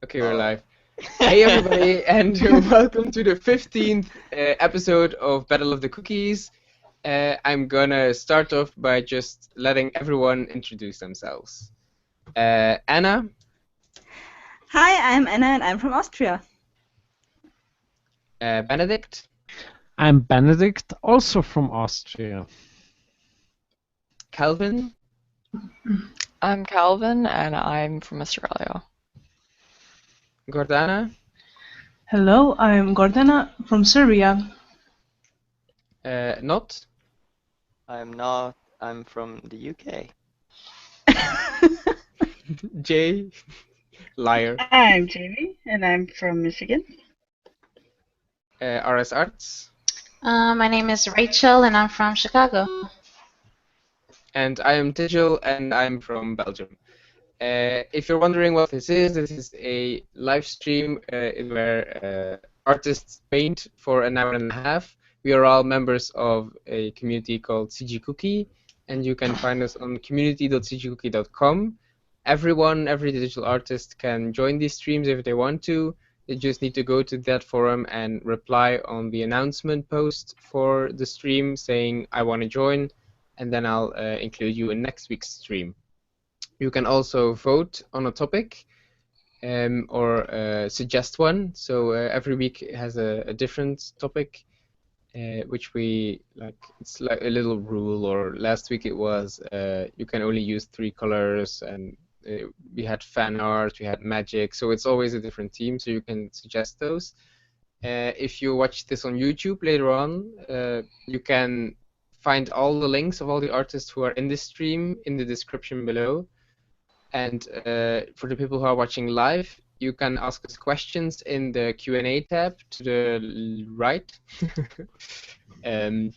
Okay, we're live. Hey everybody, and welcome to the 15th episode of Battle of the Cookies. I'm gonna start off by just letting everyone introduce themselves. Anna, Hi, I'm Anna and I'm from Austria. Benedict, I'm Benedict, also from Austria. Calvin, I'm Calvin and I'm from Australia. Gordana, Hello, I'm Gordana from Serbia. Not, I'm not. I'm from the UK. Jay, Liar, I'm Jamie, and I'm from Michigan. RS Arts, My name is Rachel and I'm from Chicago. and I am Digil and I'm from Belgium. If you're wondering what this is a live stream where artists paint for an hour and a half. We are all members of a community called CG Cookie, and you can find us on community.cgcookie.com. Every digital artist can join these streams if they want to. They just need to go to that forum and reply on the announcement post for the stream saying, I want to join, and then I'll include you in next week's stream. You can also vote on a topic or suggest one. So every week it has a different topic, which we like. It's like a little rule. Or last week it was you can only use 3 colors, and we had fan art, we had magic. So it's always a different theme. So you can suggest those. If you watch this on YouTube later on, you can find all the links of all the artists who are in this stream in the description below. And for the people who are watching live, you can ask us questions in the Q&A tab to the right. And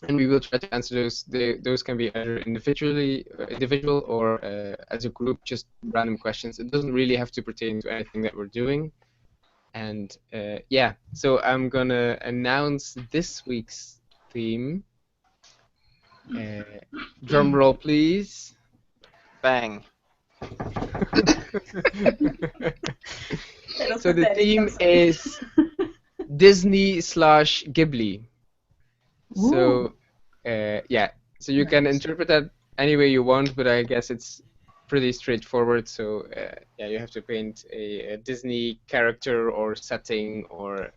we will try to answer those. Those can be either individual or as a group, just random questions. It doesn't really have to pertain to anything that we're doing. And yeah, so I'm gonna announce this week's theme. Drum roll, please. Bang. So the theme is Disney/Ghibli. So yeah, so you can interpret that any way you want, but I guess it's pretty straightforward. So yeah, you have to paint a Disney character or setting or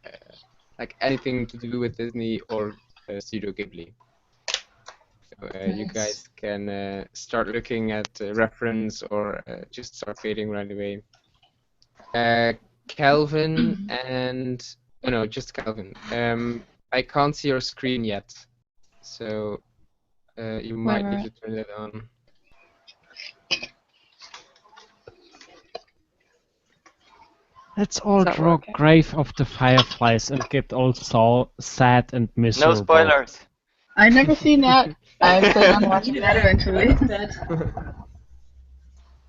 like anything to do with Disney or Studio Ghibli. You guys can start looking at reference or just start fading right away. Calvin and no, just Calvin. I can't see your screen yet, so you might need to turn it on. Let's all draw Grave of the Fireflies and get all so sad and miserable. No spoilers. I've never seen that. I plan on watching that eventually.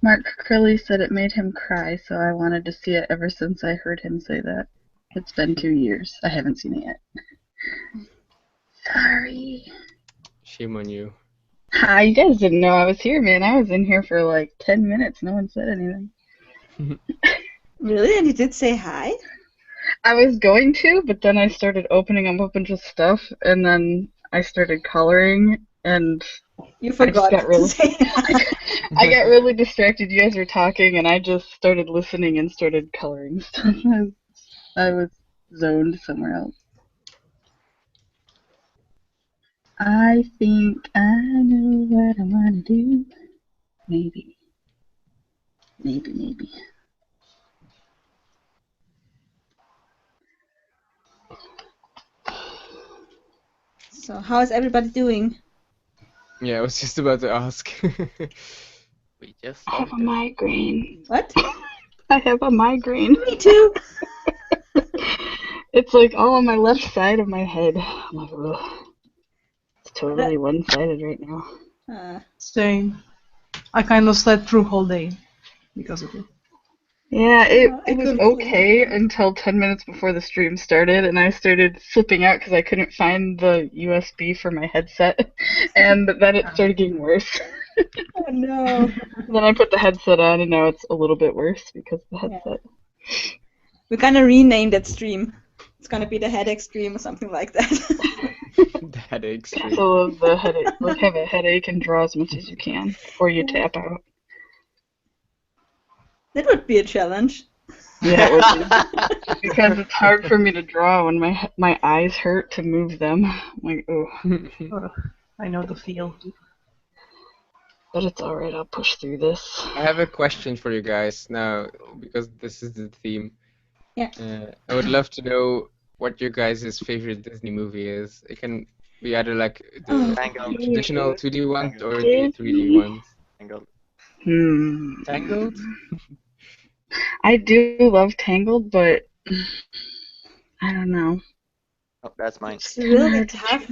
Mark Curley said it made him cry, so I wanted to see it ever since I heard him say that. It's been 2 years. I haven't seen it yet. Sorry. Shame on you. Hi, you guys didn't know I was here, man. I was in here for like 10 minutes. No one said anything. Really? And you did say hi? I was going to, but then I started opening up a bunch of stuff, and then I started coloring, and You forgot got really- to say hi. I got really distracted. You guys were talking, and I just started listening and started coloring stuff. I was zoned somewhere else. I think I know what I want to do. Maybe. Maybe. So, how is everybody doing? Yeah, I was just about to ask. We just I have a started. migraine. What? I have a migraine. Me too. It's like all on my left side of my head. I'm like, ugh. It's totally one-sided right now. Same. I kind of slept through whole day because of it. Yeah, I it was couldn't okay until 10 minutes before the stream started, and I started flipping out because I couldn't find the USB for my headset, and then it started getting worse. Oh no. Then I put the headset on, and now it's a little bit worse because of the headset. We're gonna rename that stream. It's gonna be the headache stream or something like that. The headache stream. Castle of the headache. Like have a headache and draw as much as you can before you tap out. That would be a challenge. Yeah, it would be. Because it's hard for me to draw when my eyes hurt to move them. I'm like, oh. I know the feel. But it's alright, I'll push through this. I have a question for you guys now, because this is the theme. Yeah. I would love to know what your guys' favorite Disney movie is. It can be either like the Tangled. traditional 2D ones or the 3D ones. Tangled. Tangled? I do love Tangled, but I don't know. Oh, that's mine. It's really tough.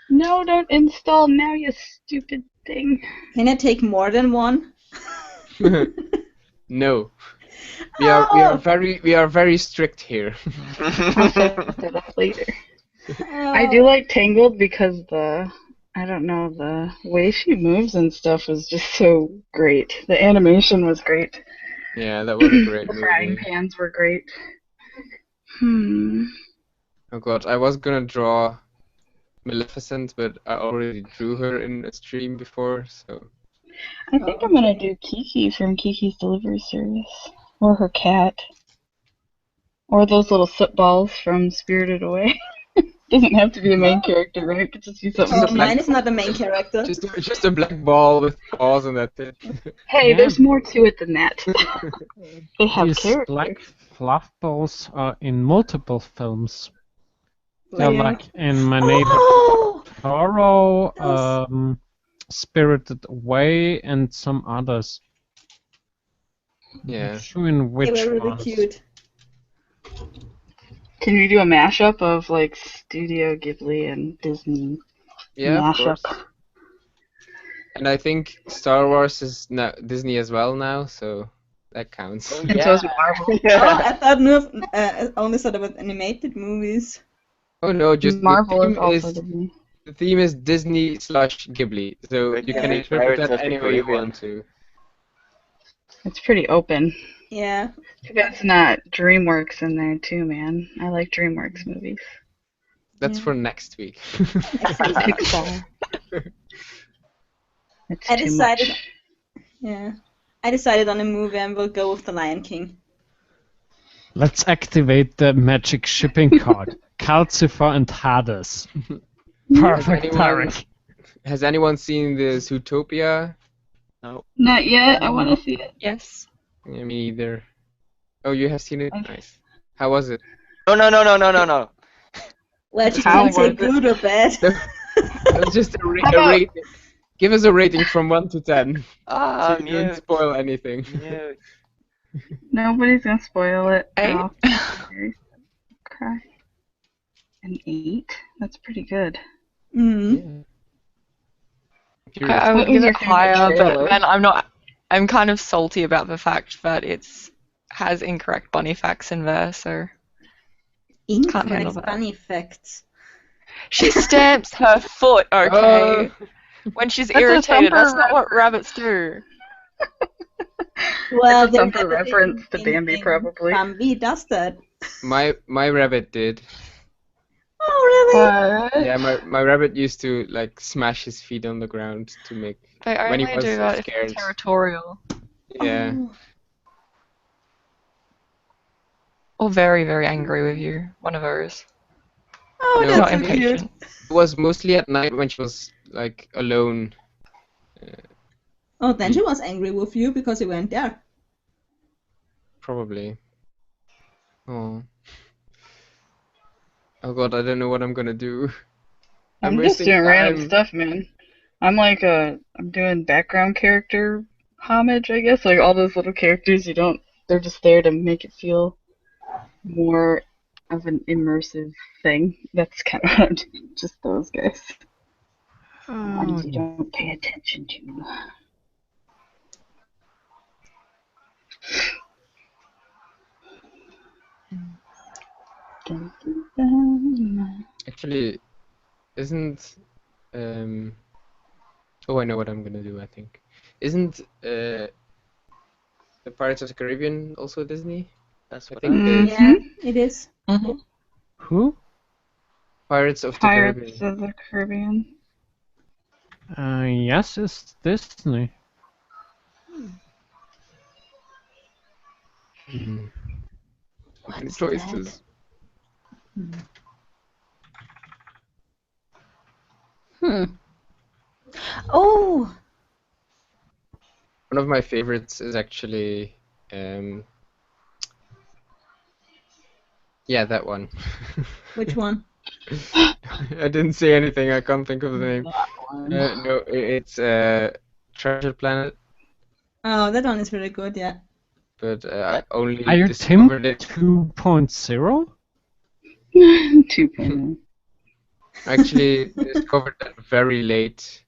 No, don't install now, you stupid thing. Can I take more than one? No. We are very strict here. I'll say that later. I do like Tangled because I don't know, the way she moves and stuff was just so great. The animation was great. Yeah, that was a great The frying movie. pans were great. Oh god, I was gonna draw Maleficent, but I already drew her in a stream before, so... I think I'm gonna do Kiki from Kiki's Delivery Service. Or her cat. Or those little soot balls from Spirited Away. Doesn't have to be a main character, right? It could just be something. Oh, mine is not the main character. Just a black ball with paws and that's it. Hey, Yeah. there's more to it than that. They have These characters. black fluff balls are in multiple films. They're Yeah. like in My Neighbor Oh! Totoro, Spirited Away, and some others. Yeah. Not sure in which They were really ones. cute. Can you do a mashup of like Studio Ghibli and Disney Yeah, of mashup? course. And I think Star Wars is now Disney as well now, so that counts. And so is Marvel. Oh, I thought only thought about animated movies. Oh no, just Marvel the is theme also is Disney. the theme is Disney/Ghibli, so But you yeah, can Pirates interpret of that the any way you Caribbean. want to. It's pretty open. Yeah. Too bad it's not DreamWorks in there too, man. I like DreamWorks movies. That's Yeah. for next week. Pixar. It's I too decided- much. Yeah. I decided on a movie and we'll go with The Lion King. Let's activate the magic shipping card. Calcifer and Hades. Perfect, anyone- Tarek. Has anyone seen the Zootopia? Not yet. I want to see it. Yes. Yeah, me either. Oh, you have seen it? I've- Nice. How was it? No. Well, you How can say was it? good or bad. It was just a How about- rating. Give us a rating from 1 to 10. Ah, So you don't mute. spoil anything. Mute. Nobody's gonna spoil it. 8? I'll cry. An 8? That's pretty good. Mm. I What would was give your it favorite higher, trailer? but then I'm kind of salty about the fact that it's has incorrect bunny facts in there, so handle Incorrect that. bunny facts. she stamps her foot, okay? Oh. When she's That's a irritated, that's thumper not what rabbits do. Well, It's a then thumper everything reference to in- Bambi, in probably. Bambi does that. My rabbit did. Oh, really? What? Yeah, my rabbit used to like smash his feet on the ground to make. They When he only was do so that if scared. it's territorial. Yeah. Oh. Or very, very angry with you. One of those. Oh, No. Not that's so cute. impatient. It was mostly at night when she was like alone. Oh, then she was angry with you because you weren't there. Probably. Oh. Oh god, I don't know what I'm gonna do. I'm just wasting doing random time. stuff, man. I'm like I'm doing background character homage, I guess. Like all those little characters, they're just there to make it feel more of an immersive thing. That's kind of what I'm doing. Just those guys. Ones you don't pay attention to. Dun, dun, dun. Actually, isn't oh, I know what I'm gonna do, I think. Isn't the Pirates of the Caribbean also Disney? That's I what think I the Yeah, it is. Who? Pirates of the Pirates Caribbean. of the Caribbean. Yes, it's Disney. Mhm. Good What's choices. Oh, One of my favorites is actually, yeah, that one. which one? I didn't say anything. I can't think of the name. That one. No, it's Treasure Planet, Oh, that one is really good. Yeah. but I only Are you discovered Tim it. 2.0? 2.0. I actually discovered that very late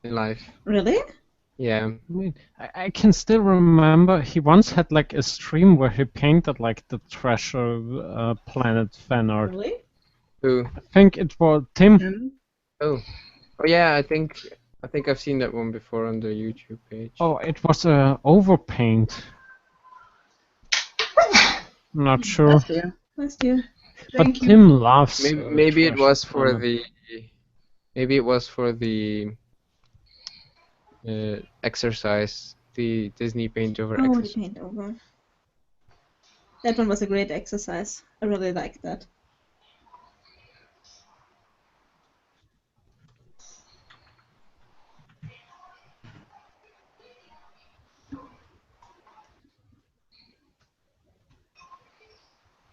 in life. Really? Yeah. I mean, I can still remember he once had like a stream where he painted like the Treasure Planet fan art. Really? Who? I think it was Tim. Him? Oh. Oh yeah. I think I've seen that one before on the YouTube page. Oh, it was overpaint. I'm not sure. Bless you. Bless you. But Thank you. Tim loves. Maybe it Treasure was for Planet. the. Maybe it was for the exercise, the Disney Paint Over Oh, the exercise. paint over. That one was a great exercise. I really liked that.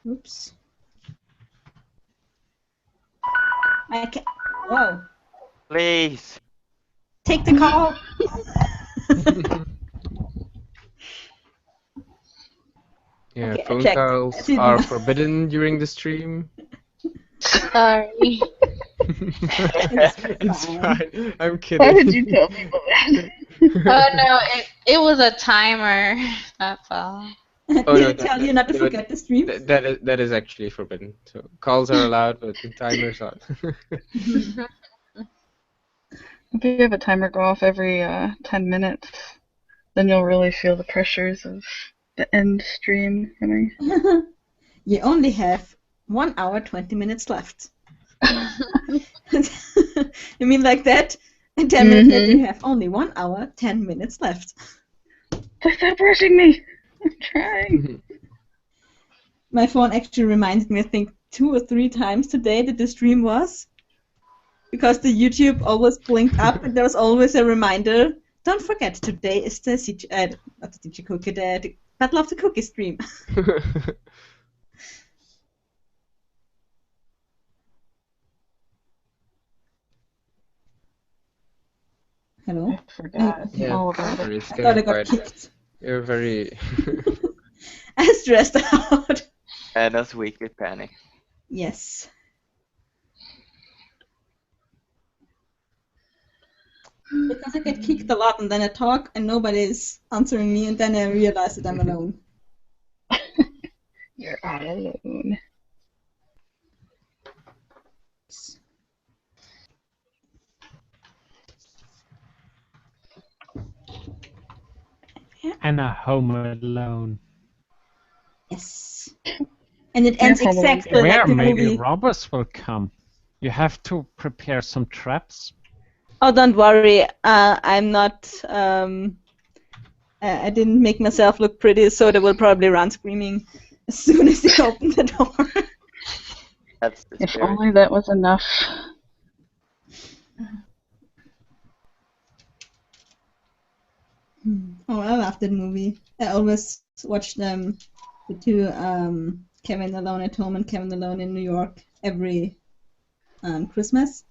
Oops. I can. Whoa. Please. Take the call. Yeah, Okay, I phone checked. calls I didn't are know. forbidden during the stream. Sorry. It's fine. fine. I'm kidding. Why would you tell people that? Oh no, it was a timer. That's all. Did Oh, no, it tell you not to no, forget the stream? that is actually forbidden. So calls are allowed, but the timers aren't. If you have a timer go off every 10 minutes, then you'll really feel the pressures of the end stream coming. You only have 1 hour 20 minutes left. You mean like that? In 10 minutes later, you have only 1 hour 10 minutes left. Stop rushing me! I'm trying. My phone actually reminded me, I think, 2 or 3 times today that the stream was. Because the YouTube always blinked up and there was always a reminder. Don't forget, today is the not the CG Cookie, the Battle of the Cookie stream. Hello? I forgot Yeah, all about sorry, it. it's I thought I getting got quiet. kicked. You're very. I stressed out. Anna's weekly panic. Yes. Because I get kicked a lot and then I talk and nobody's answering me and then I realize that I'm alone. You're all alone. And a Home Alone. Yes. And it ends Home Alone. exactly Where like the maybe movie. robbers will come. You have to prepare some traps. Oh, don't worry. I'm not. I didn't make myself look pretty, so they will probably run screaming as soon as they open the door. That's the If spirit. only that was enough. Oh, I love that movie. I always watch them, the two, Kevin Alone at Home and Kevin Alone in New York, every Christmas.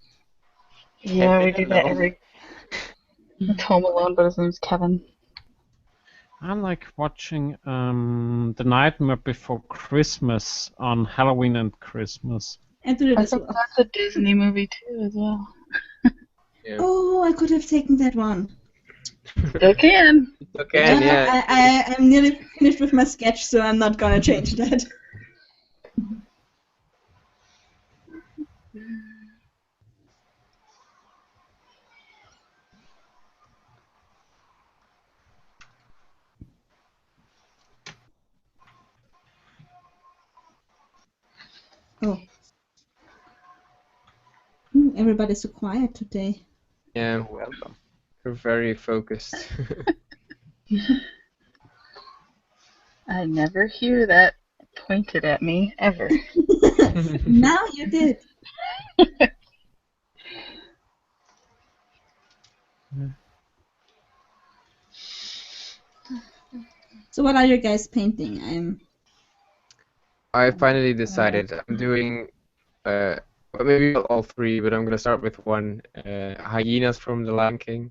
Yeah, we Kevin do that alone. every. It's Home Alone, but his name's Kevin. I like watching The Nightmare Before Christmas on Halloween and Christmas. I do it I as think well. that's a Disney movie too, as well. Yeah. Oh, I could have taken that one. Still can. Okay, yeah. I'm nearly finished with my sketch, so I'm not gonna change that. everybody's so quiet today? Yeah, Welcome. we're very focused. I never hear that pointed at me, ever. Now you did. So what are you guys painting? I finally decided I'm doing, well, maybe not all three, but I'm gonna start with one. Hyenas from The Lion King.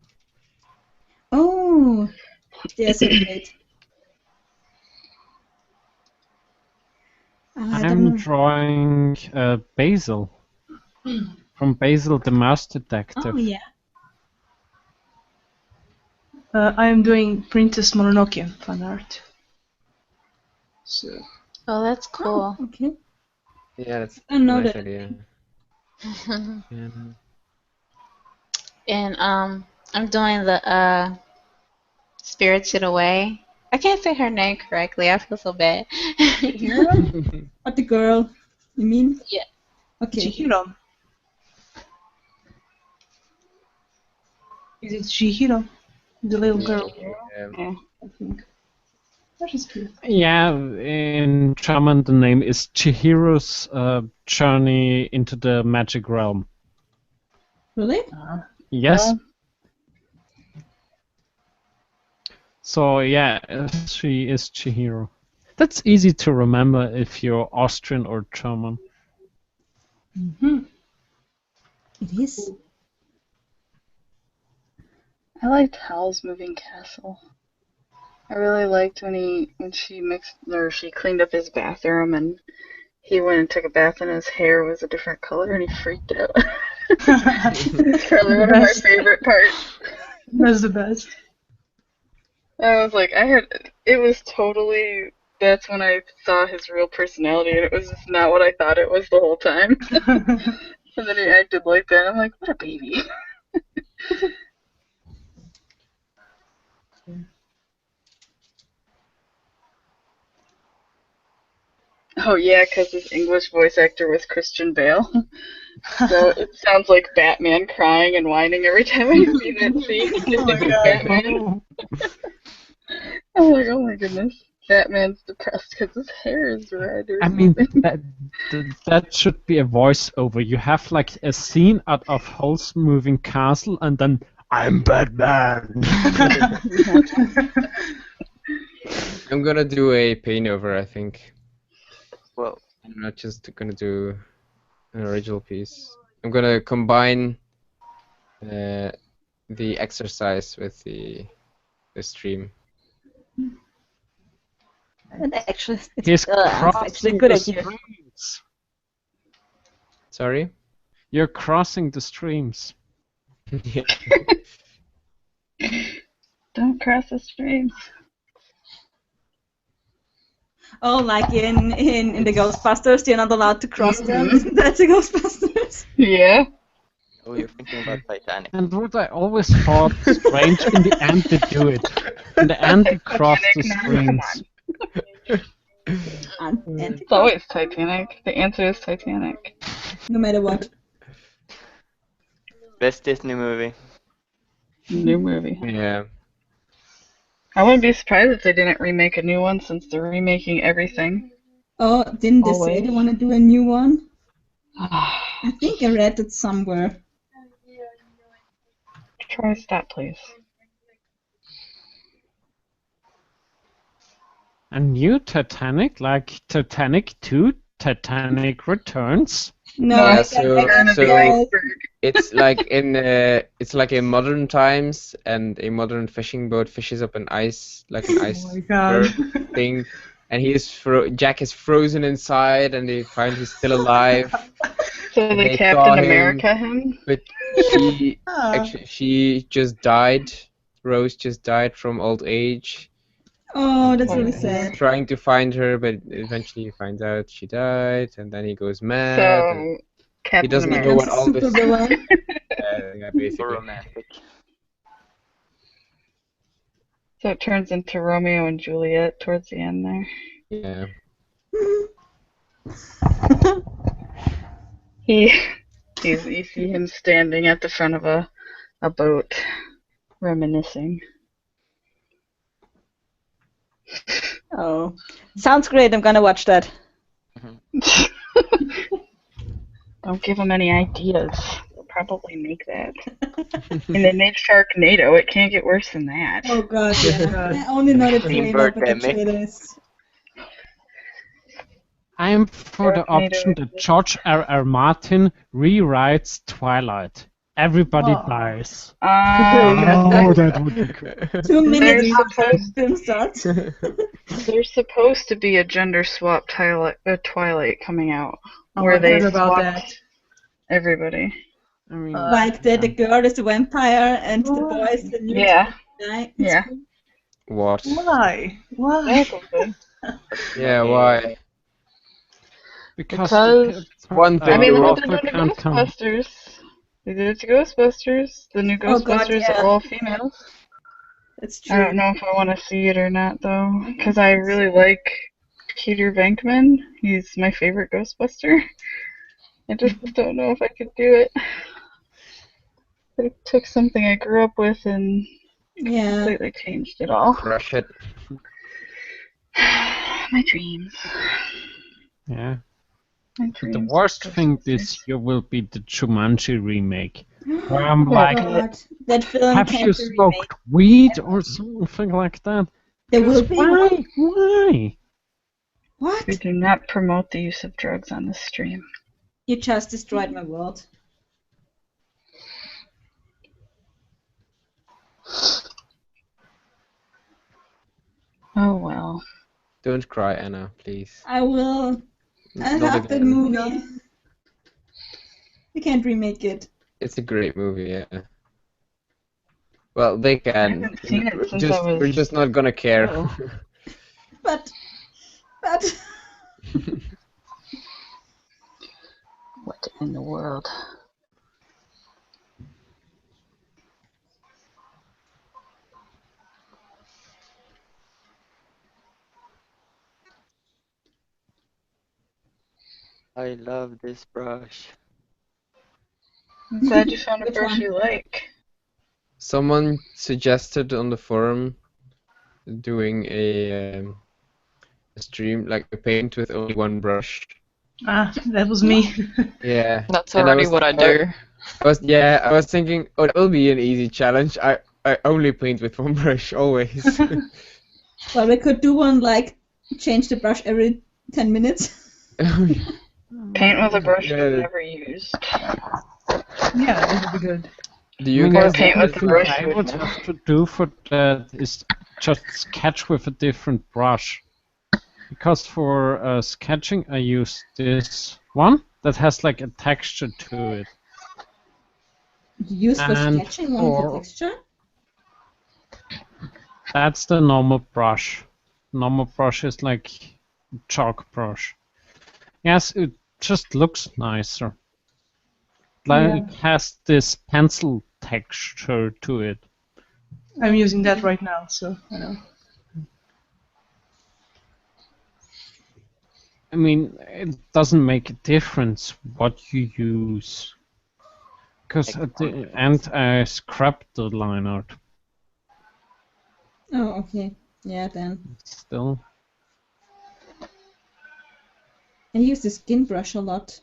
Oh, they're so great. I don't I'm know. drawing Basil from Basil the Mouse Detective. Oh yeah. I am doing Princess Mononoke fan art. So Oh, that's cool. Oh, okay. Yeah, that's I a know nice that. idea. Yeah. And I'm doing the Spirited Away. I can't say her name correctly. I feel so bad. Chihiro? What, the girl? You mean? Yeah. Okay. Chihiro. Is it Chihiro? The little girl, Yeah. I think. That is cute. Yeah, in German the name is Chihiro's Journey into the Magic Realm. Really? Yes. So yeah, she is Chihiro. That's easy to remember if you're Austrian or German. Mm-hmm. It is. I liked Hal's Moving Castle. I really liked when she cleaned up his bathroom and he went and took a bath and his hair was a different color and he freaked out. It's probably one of my favorite parts. That's the best. I was like, that's when I saw his real personality and it was just not what I thought it was the whole time. And then he acted like that. I'm like, what a baby. Oh yeah, because his English voice actor was Christian Bale. So it sounds like Batman crying and whining every time I see that scene. Oh my God. Batman. I'm like, oh my goodness. Batman's depressed because his hair is red or I mean, something. that should be a voiceover. You have like a scene out of Hal's Moving Castle, and then I'm Batman. I'm gonna do a paint over, I think. Well, I'm not just gonna do an original piece. I'm gonna combine the exercise with the stream. And actually, He's it's actually a crossing good the idea. streams. Sorry? You're crossing the streams. Yeah. Don't cross the streams. Oh, like in the Ghostbusters, they're not allowed to cross them. Mhm. Isn't that the Ghostbusters? Yeah. oh, you're thinking about Titanic. And what I always thought strange, in the end they do it. In the end they cross the Titanic, come streams. And It's always Titanic. The answer is Titanic. no matter what. Best Disney movie. New movie. Yeah. I wouldn't be surprised if they didn't remake a new one since they're remaking everything. Oh, didn't they say Always. they want to do a new one? I think I read it somewhere. Try stop, please. A new Titanic, like Titanic 2, Titanic Returns. No, Yeah, I so- can't so- go. It's like in modern times, and a modern fishing boat fishes up an ice, like an Oh ice my God. thing, and Jack is frozen inside, and they find he's still alive. So They the saw Captain him. America him? But she just died. Rose just died from old age. Oh, that's really sad. Trying to find her, but eventually he finds out she died, and then he goes mad. and So Captain doesn't know America. what all this. Supervillain. Yeah, So basically. romantic. So it turns into Romeo and Juliet towards the end there. Yeah. He You see him standing at the front of a boat, reminiscing. Oh, sounds great. I'm gonna watch that. Don't give him any ideas. They'll probably make that. And they made Sharknado. It can't get worse than that. Oh god, yeah. I only know the trailer, but the Birdemic. trailers. I'm for the option that George R.R. Martin rewrites Twilight. Everybody Oh. dies. Oh, That would be cool. 2 minutes There's after the film starts. There's supposed to be a gender swap Twilight coming out Oh, where I they heard about swapped that. everybody. I mean, Like the girl is the vampire and the boy is the new Yeah. guy. Yeah. What? Why? Why? Probably. Yeah, why? because Because- One thing I mean, we look will- what they did to can't come. Ghostbusters. They did it to Ghostbusters. The new Oh, God, Ghostbusters yeah. are all females. That's I don't true. know if I want to see it or not, though, because I really like Peter Venkman. He's my favorite Ghostbuster. I just don't know if I could do it. They took something I grew up with and Yeah. completely changed it all. Crush it. My dreams. Yeah. My The dreams. worst thing this year will be the Jumanji remake. Where I'm Oh, like, God. That film have can't you be remade. smoked weed or something like that? There will Because be why? one. Why? What? We do not promote the use of drugs on this stream. You just destroyed my world. Oh well. Don't cry, Anna, please. I will. I Not love that again. movie. You can't remake it. It's a great movie, yeah. Well, they can. haven't seen it We're since just, I was we're just not gonna care. little. But What in the world? I love this brush. I'm glad you found a Which brush one? you like. Someone suggested on the forum doing a stream, like a paint with only one brush. Ah, that was me. Yeah. That's And I already was- what I do. I was thinking, oh, that will be an easy challenge. I only paint with one brush, always. well, we could do one like change the brush every 10 minutes. Paint with a brush Yeah. you've never used. Yeah, that would be good. Do you I mean, guys paint the with only the brush thing I you would would have to do for that is just sketch with a different brush. Because for sketching, I use this one that has like a texture to it. You use for And sketching one for for- texture? That's the normal brush. Normal brush is like chalk brush. Yes, it just looks nicer. Like it has this pencil texture to it. I'm using that right now, so I know. I mean, it doesn't make a difference what you use. Because at the end I scrapped the line art. Oh, okay. Yeah, then. Still. I use the skin brush a lot.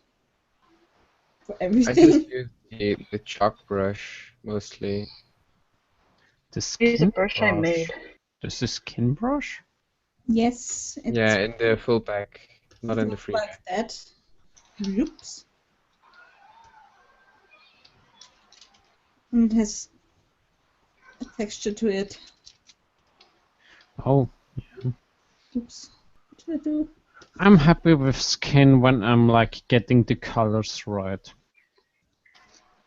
For I everything. just use the chalk brush mostly. The Use skin a brush I made. This is skin brush? Yes. It's Yeah, in the full pack, not in the free. like that. Oops. And it has a texture to it. Oh, Oops. What did I do? I'm happy with skin when I'm like getting the colors right.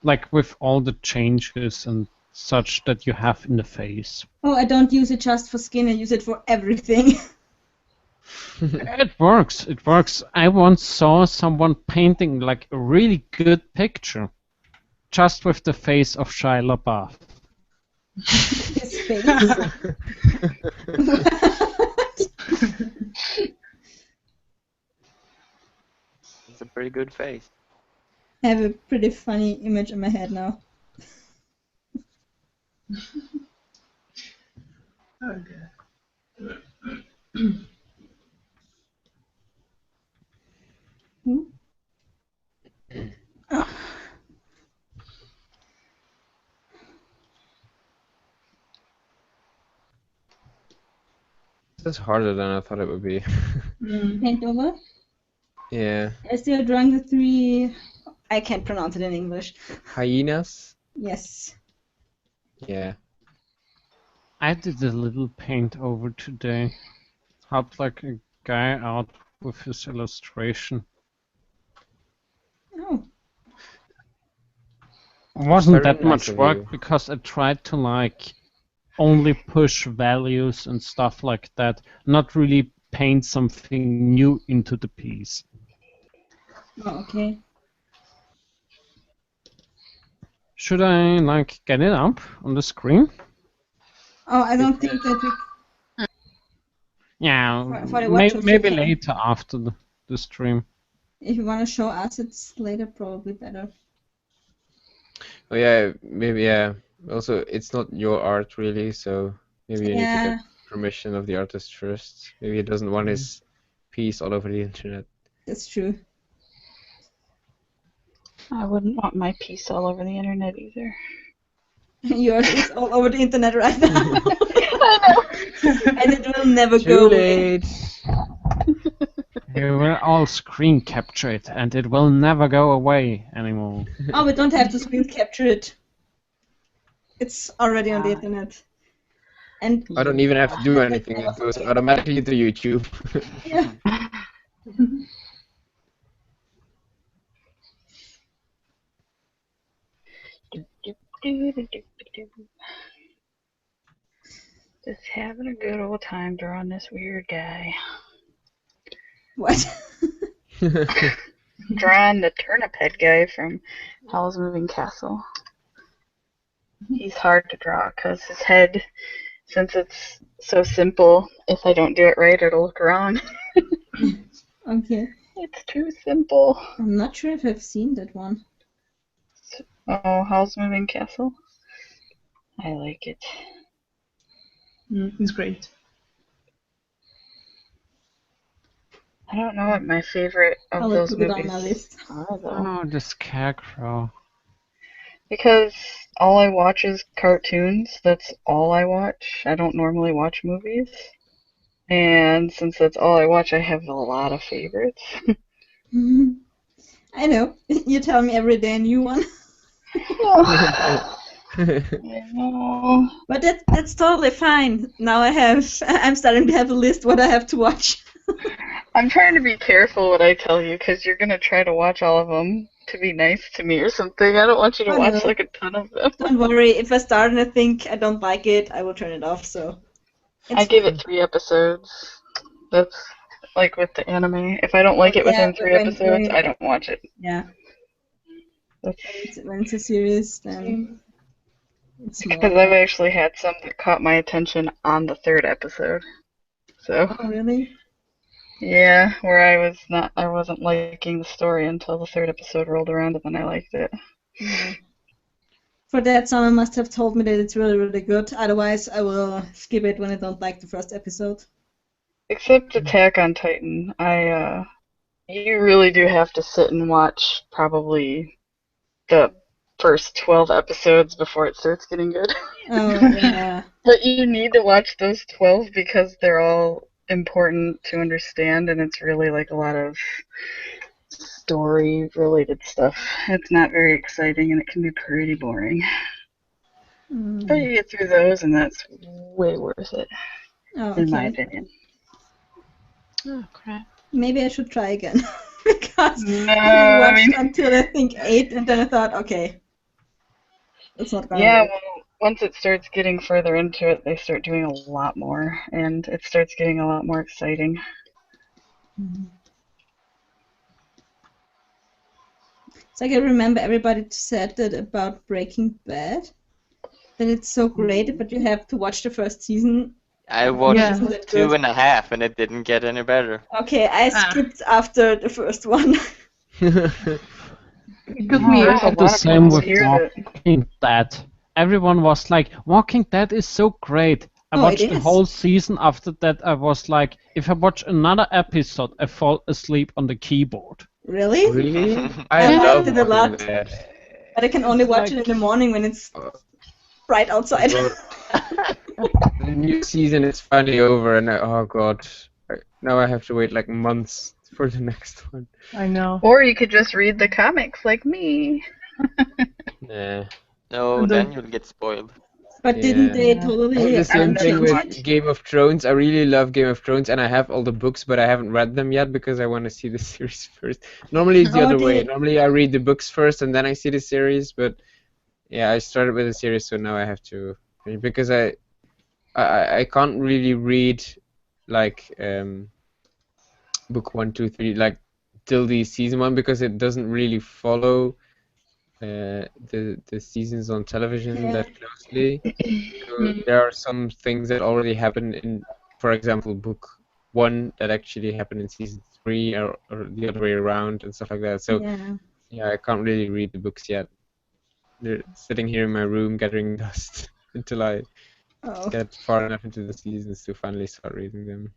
Like with all the changes and such that you have in the face. Oh, I don't use it just for skin, I use it for everything. It works, it works. I once saw someone painting like a really good picture just with the face of Shia LaBeouf. His face. What? It's a pretty good face. I have a pretty funny image in my head now. Okay. Hmm? Oh. This is harder than I thought it would be. Paint over. Yeah. I still drawing the 3. I can't pronounce it in English. Hyenas? Yes. Yeah. I did a little paint over today. Helped like a guy out with his illustration. Oh. It wasn't Very that nice much of work you. because I tried to like only push values and stuff like that, not really paint something new into the piece. Oh, okay. Should I like get it up on the screen? Oh, I don't think that we. Yeah, For the watchers, maybe you can. later after the stream. If you want to show us, it's later probably better. Oh yeah, maybe yeah. Also, it's not your art really, so maybe you need to Yeah, get permission of the artist first. Maybe he doesn't want his piece all over the internet. that's true. I wouldn't want my piece all over the internet either. Yours is all over the internet right now. I know. And it will never Too go away. late. You will all screen capture it, and it will never go away anymore. Oh, we don't have to screen capture it. It's already on the internet. And I don't even have to do anything. It goes automatically to YouTube. yeah. Just having a good old time drawing this weird guy. What? Drawing the turnip head guy from Howl's Moving Castle. He's hard to draw because his head, since it's so simple, if I don't do it right, it'll look wrong. Okay. It's too simple. I'm not sure if I've seen that one. Oh, Howl's Moving Castle? I like it. It's great. I don't know what my favorite of I'll those put it on movies my list. are, though. Oh, the scarecrow. Because all I watch is cartoons. That's all I watch. I don't normally watch movies. And since that's all I watch, I have a lot of favorites. I know. You tell me every day a new one. I know. But that's totally fine. Now I'm starting to have a list what I have to watch. I'm trying to be careful what I tell you, because you're going to try to watch all of them to be nice to me or something. I don't want you to Oh, watch no. like a ton of them. Don't worry. If I start and I think I don't like it, I will turn it off. So I it's give it 3 episodes. That's like with the anime. If I don't like it within 3 when- episodes, I don't watch it. yeah. That's When it's a series, then it's because more. I've actually had some that caught my attention on the 3rd episode. So, Oh, really? yeah, where I wasn't liking the story until the 3rd episode rolled around, and then I liked it. Yeah. For that, someone must have told me that it's really, really good. Otherwise, I will skip it when I don't like the first episode. Except Attack on Titan, you really do have to sit and watch probably the first 12 episodes before it starts getting good. Oh, yeah. But you need to watch those 12 because they're all important to understand, and it's really like a lot of story-related stuff. It's not very exciting, and it can be pretty boring. But you get through those, and that's way worth it, Oh, in my okay. opinion. Oh crap. Maybe I should try again. Because No, I I watched mean, until I think 8, and then I thought, okay, it's not gonna yeah, work. well, once it starts getting further into it, they start doing a lot more, and it starts getting a lot more exciting. So I can remember everybody said that about Breaking Bad, that it's so great, but you have to watch the first season. I watched Yeah. Isn't that good? 2.5 and it didn't get any better. Okay, I skipped after the first one. It took me. There's a The lot of same people with here that. Walking Dead. Everyone was like, Walking Dead is so great. I Oh, watched it the is. whole season. After that, I was like, if I watch another episode, I fall asleep on the keyboard. Really? Really? I I liked love it a Walking lot. Dead. But I can only It's watch like- it in the morning when it's Uh, bright outside. Well, the new season is finally over, and oh god, now I have to wait like months for the next one. I know. Or you could just read the comics like me. Nah. No, And then the- you'll get spoiled. But didn't they Yeah. I have totally the same thing change with it? Game of Thrones. I really love Game of Thrones, and I have all the books, but I haven't read them yet because I want to see the series first. Normally it's the Oh, other way. they- Normally I read the books first and then I see the series, but yeah, I started with the series, so now I have to because I can't really read like book 1, 2, 3 like till the season 1 because it doesn't really follow the seasons on television Yeah. that closely. So there are some things that already happen in, for example, book 1 that actually happened in season 3 or the other way around and stuff like that. So Yeah. I can't really read the books yet. They're sitting here in my room gathering dust until I Oh. get far enough into the seasons to finally start reading them.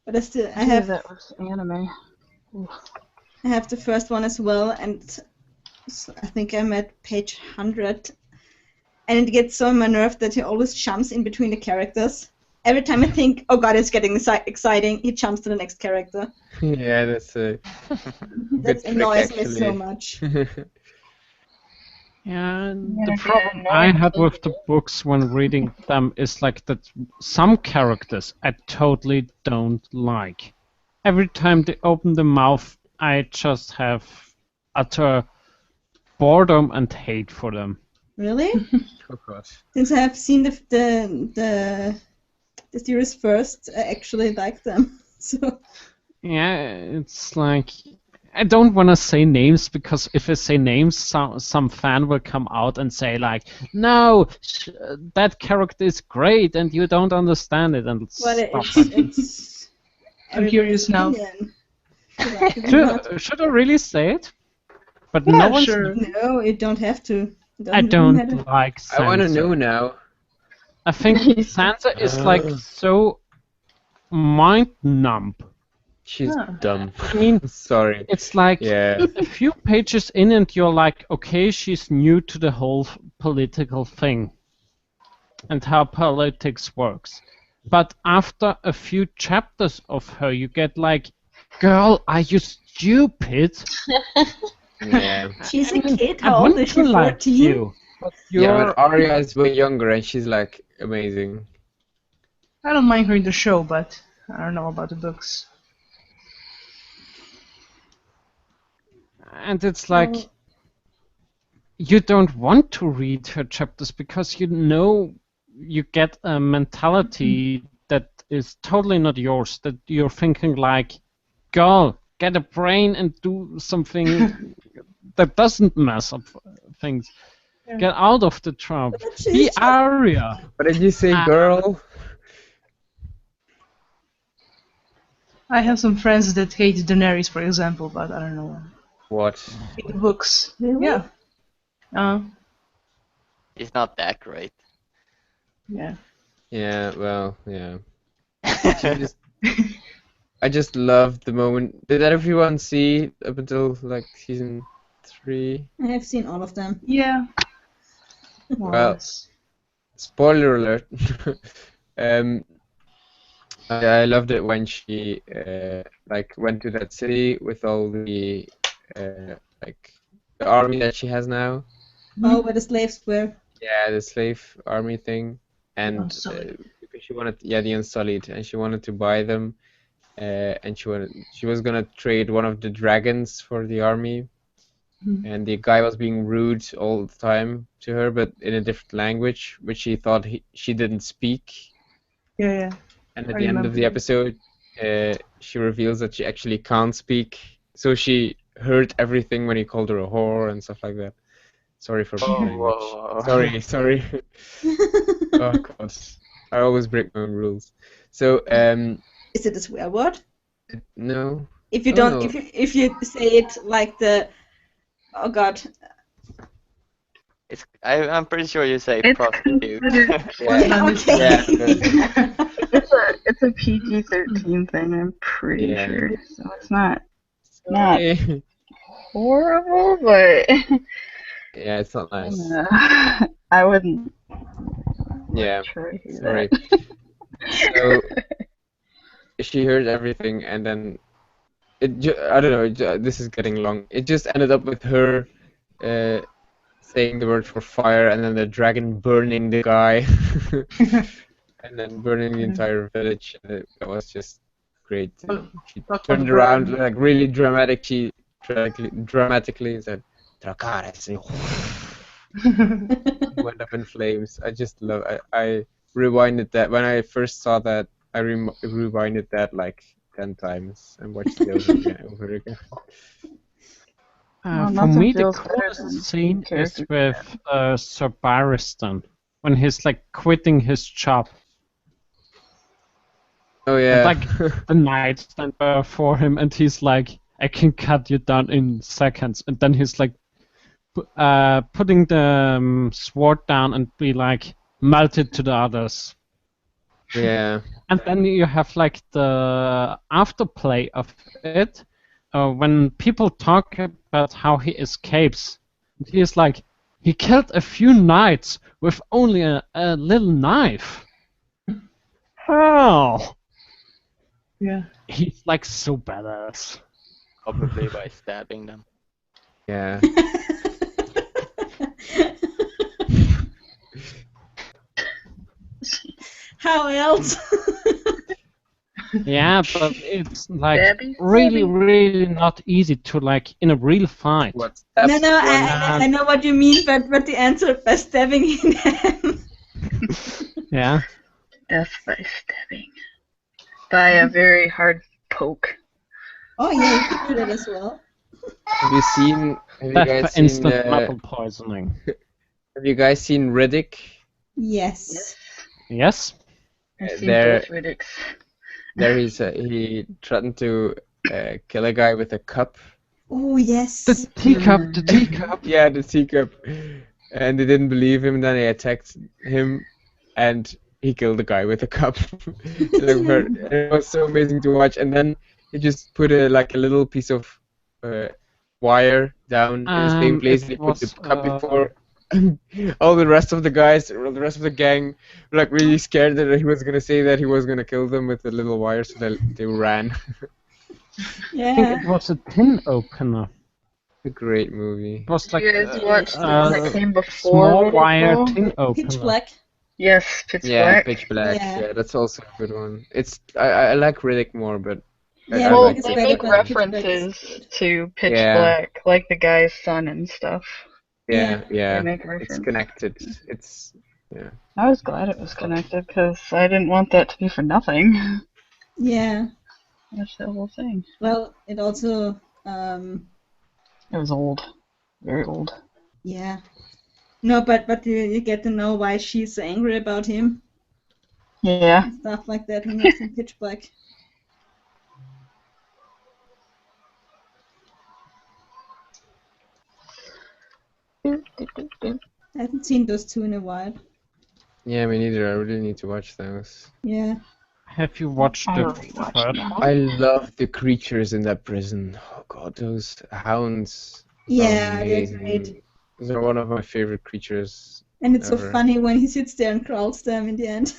But I still, I Yeah, have that was anime. I have the first one as well, and I think I'm at page 100, and it gets so on my nerve that he always jumps in between the characters. Every time I think, oh god, it's getting exciting, he jumps to the next character. Yeah, that's a That good trick, annoys me so actually. much. Yeah, Yeah, the it's problem annoying I had too. with the books when reading them is like that some characters I totally don't like. Every time they open the mouth, I just have utter boredom and hate for them. Really? Oh god. Since I have seen the series first, I actually like them. So Yeah, it's like I don't want to say names because if I say names, some fan will come out and say like, "No, that character is great and you don't understand it," and but stuff it's like that. it's I'm curious now. opinion. You like it or not. Should I really say it? But Yeah, no one's. sure. No, you don't have to. It I doesn't matter. don't like Sansa. I want to know now. I think Sansa is like so mind numb. She's Ah. dumb. I mean, Sorry. it's like Yeah. a few pages in and you're like, okay, she's new to the whole political thing and how politics works. But after a few chapters of her, you get like, girl, are you stupid? Yeah. She's a kid. I How old want is she? to like 14? you. But Yeah, you're but Arya is way younger and she's like amazing. I don't mind her in the show, but I don't know about the books. and it's like you don't want to read her chapters because you know you get a mentality that is totally not yours, that you're thinking like, girl, get a brain and do something that doesn't mess up things. Get out of the trap. But Be she's just- Arya. What did you say, Ah. girl? I have some friends that hate Daenerys, for example, but I don't know. What? In the books. Really? Yeah. He's not that great. Yeah. Yeah, well, yeah. She just, I just loved the moment. Did everyone see up until like season 3? I have seen all of them. Yeah. More or Well, less. Spoiler alert. I loved it when she like went to that city with all the like the army that she has now. Oh, where the slaves were. Yeah, the slave army thing, and Unsullied. because she wanted, yeah, the Unsullied, and she wanted to buy them, and she was gonna trade one of the dragons for the army, and the guy was being rude all the time to her, but in a different language, which she thought she didn't speak. Yeah, yeah. And at I the end of the remember. episode, she reveals that she actually can't speak, so she heard everything when he called her a whore and stuff like that. Sorry for Whoa, language. whoa, whoa. Sorry. Oh god, I always break my own rules. So Is it a swear word? no. If you Oh, don't, no. if you say it like the Oh God. I'm pretty sure you say It's prostitute. considered Yeah. Okay. Yeah. it's a PG-13 thing. I'm pretty Yeah. sure. So it's not Sorry. horrible, but Yeah, it's not nice. I wouldn't Yeah. try to do Sorry. that. So she heard everything, and then I don't know. This is getting long. It just ended up with her saying the word for fire, and then the dragon burning the guy, and then burning the entire village. And that was just great. She That was turned around, very- like really dramatically, and said, "Dracarys," and went up in flames. I just love. I rewinded that when I first saw that. I rewinded that like 10 times and watched it over again. Well, For nothing me, the feels better coolest than scene is character with Sir Barristan when he's like quitting his job. Oh And, yeah. like the knights stand before him, and he's like, "I can cut you down in seconds." And then he's like, putting the sword down and be like, "Melt it to the others." Yeah. And then you have like the afterplay of it when people talk about how he escapes. He's like, he killed a few knights with only a little knife. How? Yeah. He's like so badass. Probably by stabbing them. Yeah. How else? Yeah, but it's like Stabby, really, stabby. really not easy to like in a real fight. What? No, That's no, one- I know what you mean, but the answer by stabbing him. Yeah. Death by stabbing. By a very hard poke. Oh yeah, you can do that as well. Have you seen? Have you Death guys by seen? instant metal poisoning. Have you guys seen Riddick? Yes. Yes. I've seen There- both Riddicks. There he threatened to kill a guy with a cup. Oh yes. The teacup, the teacup. Yeah, the teacup. And they didn't believe him. Then they attacked him, and he killed the guy with a cup. It was so amazing to watch. And then he just put a little piece of wire down in the same place. It He put the was, cup before. All the rest of the guys, or the rest of the gang, were like really scared that he was gonna say that he was gonna kill them with the little wire, so they ran. I Yeah. think it was a tin opener. A great movie. It was like you guys watched the one that came before small Riddick, wire though? tin opener. Pitch Black. Yes, Pitch Yeah, Black. Pitch Black. Yeah. Yeah, that's also a good one. I like Riddick more, but Yeah, I Well, like it's they better, make but Pitch Black is references good. to Pitch Yeah. Black, like the guy's son and stuff. yeah, They yeah, make it's reference. connected. It's I was glad it was connected because I didn't want that to be for nothing. Yeah. That's the whole thing. Well, it also It was old, very old. yeah. No, but you get to know why she's so angry about him Yeah. and stuff like that when it's in Pitch Black. I haven't seen those two in a while. yeah, me neither. I really need to watch those. Yeah. Have you watched I the already watched third them. one? I love the creatures in that prison. Oh god, those hounds. Yeah, they're amazing. great. They're one of my favorite creatures. And it's so Ever. funny when he sits there and crawls them in the end.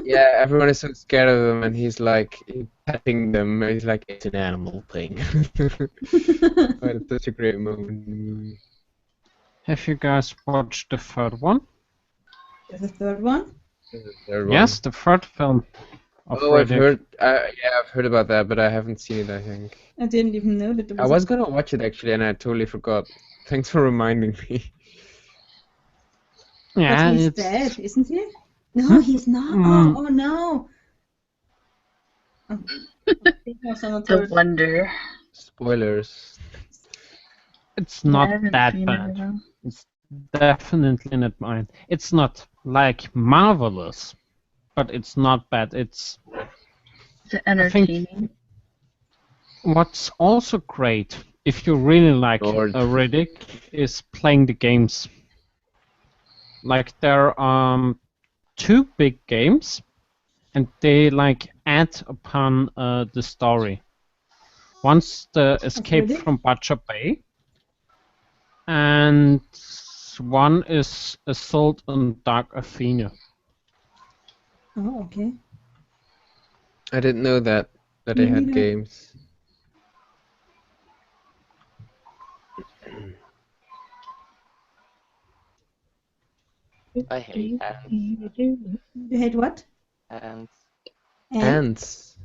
Yeah, everyone is so scared of them, and he's like petting them. And he's like, it's an animal thing. But it's such a great moment in the movie. Have you guys watched the third one? There's a third one. This is the third one. Yes, the third film of Oh, I've Riddick. heard. Yeah, I've heard about that, but I haven't seen it. I think I didn't even know that there I was. was gonna watch it actually, and I totally forgot. Thanks for reminding me. Yeah, But he's it's dead, isn't he? No, he's not. Mm. Oh no. Oh. Oh, someone The told- Wonder. Spoilers. it's I not haven't that seen it bad. at all. It's definitely not mine. It's not like marvelous, but it's not bad. It's Is it I think- entertaining? what's also great if you really like Lord. Riddick, is playing the games. Like there are 2 big games, and they like add upon the story. One's the Escape Riddick? from Butcher Bay, and one is Assault on Dark Athena. Oh, okay. I didn't know that they Me had neither. games. I hate ants. You hate what? Ants. Ants.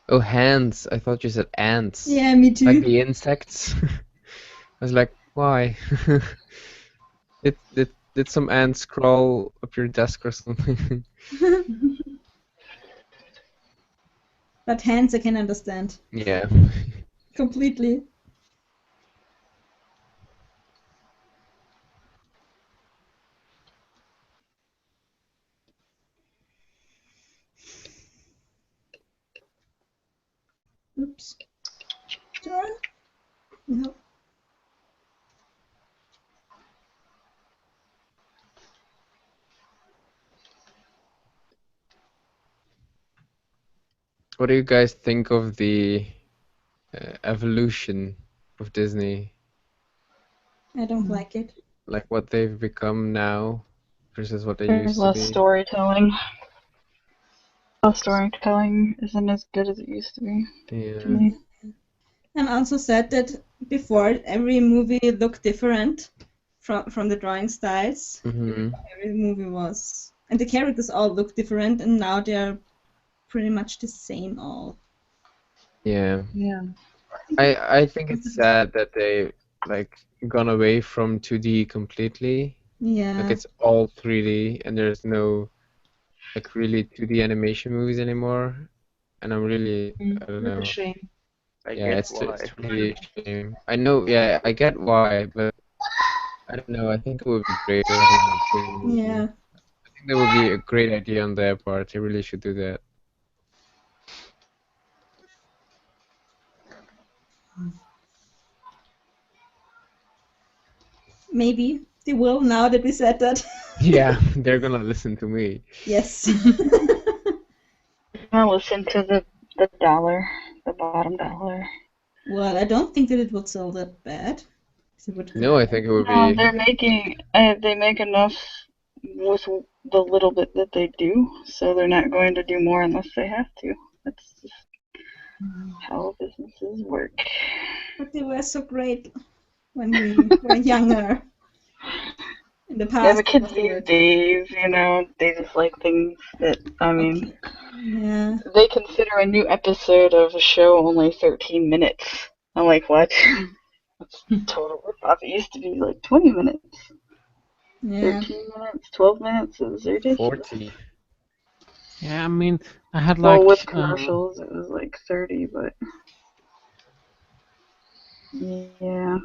Oh, hands. I thought you said ants. Yeah, me too. Like the insects. I was like, why? Did some ants crawl up your desk or something? But hands I can understand. Yeah. Completely. Oops. Sure. No. What do you guys think of the evolution of Disney? I don't like it. Like what they've become now versus what they There's used to less be? storytelling. Storytelling isn't as good as it used to be to Yeah. me. And also said that before every movie looked different from the drawing styles. hmm Every movie was, and the characters all look different, and now they're pretty much the same all. Yeah. Yeah. I think it's sad that they like gone away from 2D completely. Yeah. Like it's all 3D and there's no like really 2D animation movies anymore. And I'm really, I don't know. What a shame. I Yeah, get it's why. it's really a shame. I know, yeah, I get why, but I don't know. I think it would be great to have a 3D movie. Yeah. I think that would be a great idea on their part. They really should do that. Maybe they will now that we said that. Yeah, they're gonna listen to me. Yes. I listen to the dollar, the bottom dollar. Well, I don't think that it would sell that bad. It would- No, I think it would No, be. they're making. They make enough with the little bit that they do, so they're not going to do more unless they have to. That's just how businesses work. But they were so great when we were younger. In the past. Yeah, the it kids was these good. days, you know, they just like things that, I mean, Yeah. they consider a new episode of a show only 13 minutes. I'm like, what? That's total ripoff. It used to be like 20 minutes. Yeah. 13 minutes, 12 minutes, it was ridiculous. 40. Yeah, I mean, I had Well, like with commercials, it was like 30, but yeah.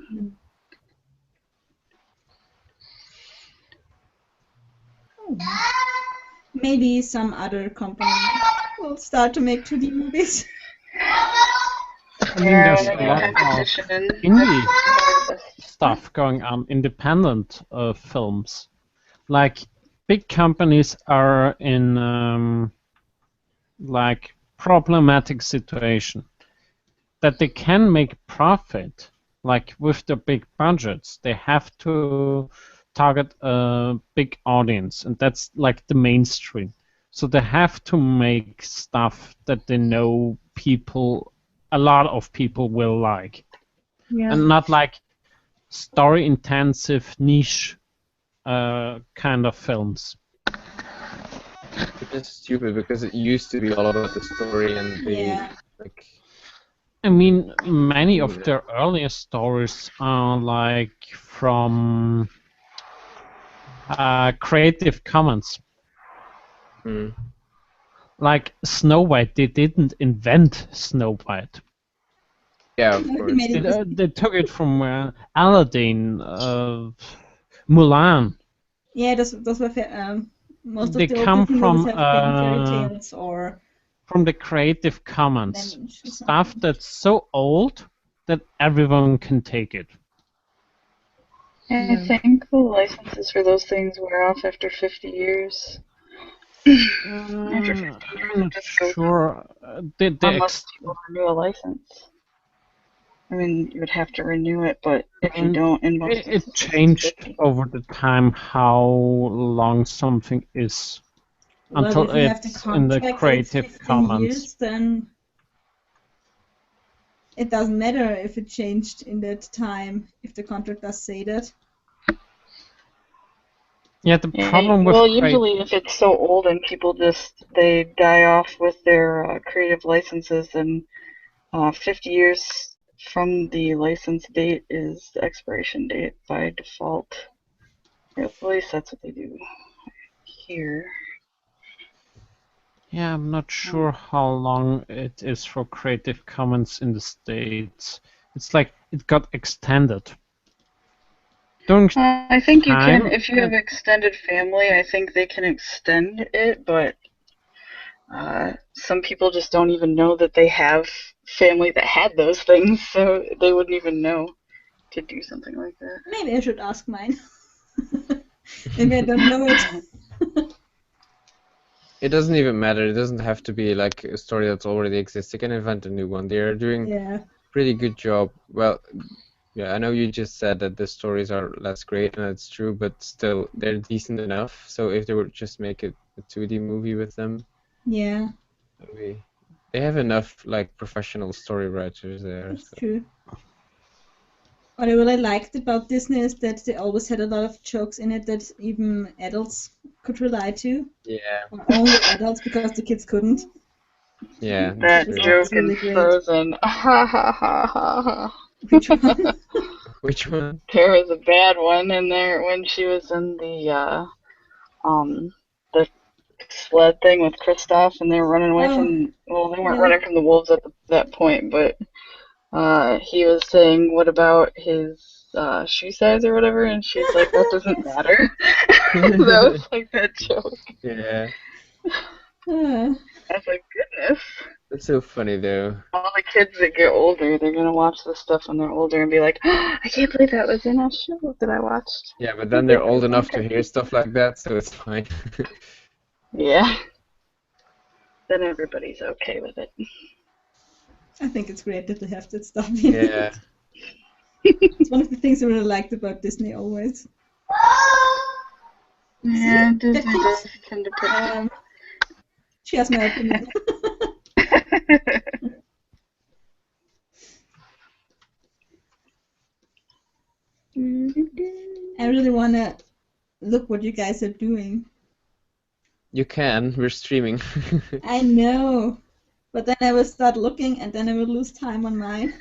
Maybe some other company will start to make 2D movies. I mean, there's a lot of competition. indie stuff going on, independent films. Like big companies are in like problematic situation that they can make profit. Like with the big budgets, they have to target a big audience, and that's like the mainstream. So they have to make stuff that they know a lot of people will like. Yeah. And not like story-intensive niche kind of films. It's just stupid because it used to be all about the story and the Yeah. like. I mean, many of their earliest stories are like from Creative Commons. Hmm. Like Snow White, they didn't invent Snow White. Yeah, of They course. made it They took it from Aladdin, Mulan. Yeah, those were most of They the old come Disney from, movies have been fairy tales or From the Creative Commons. Dimension. Stuff that's so old that everyone can take it. And I think the licenses for those things wear off after 50 years. After 50 years, I'm it not just goes sure. unless people renew a license. I mean, you would have to renew it, but if you don't, in most it instances, it's changed 50. over the time how long something is Well, until if you have the it's in the contract and it's Creative 15 Commons. years, then it doesn't matter if it changed in that time, if the contract does say that. Yeah, the Yeah, problem with well, usually if it's so old and people they die off with their creative licenses, then 50 years from the license date is the expiration date by default. Or at least that's what they do here. Yeah, I'm not sure how long it is for Creative Commons in the States. It's like it got extended. During I think you can, time, if you have extended family, I think they can extend it, but some people just don't even know that they have family that had those things, so they wouldn't even know to do something like that. Maybe I should ask mine. Maybe I don't know it. It doesn't even matter. It doesn't have to be like a story that's already exists. They can invent a new one. They're doing Yeah. pretty good job. Well, yeah, I know you just said that the stories are less great, and that's true, but still, they're decent enough. So if they would just make a 2D movie with them, Yeah, they have enough like professional story writers there. that's So. true. What I really liked about Disney is that they always had a lot of jokes in it that even adults could relate to. Yeah. Or only adults because the kids couldn't. Yeah. That That's true. joke really in great. Frozen. Ha ha ha ha ha. Which one? Which one? There was a bad one in there when she was in the sled thing with Kristoff, and they were running away from. Well, they weren't yeah. running from the wolves at that point, but he was saying, "What about his shoe size or whatever?" And she's like, "That doesn't matter." That was like that joke. Yeah. Uh, I was like, goodness. That's so funny though. All the kids that get older, they're gonna watch this stuff when they're older and be like, oh, I can't believe that was in a show that I watched. Yeah, but then they're old enough to hear stuff like that, so it's fine. Yeah. Then everybody's okay with it. I think it's great that they have that stuff. Yeah. It's one of the things I really liked about Disney always. Yeah, The Disney kids, does tend to put. she has my opinion. I really want to look what you guys are doing. You can. We're streaming. I know. But then I will start looking and then I will lose time on mine.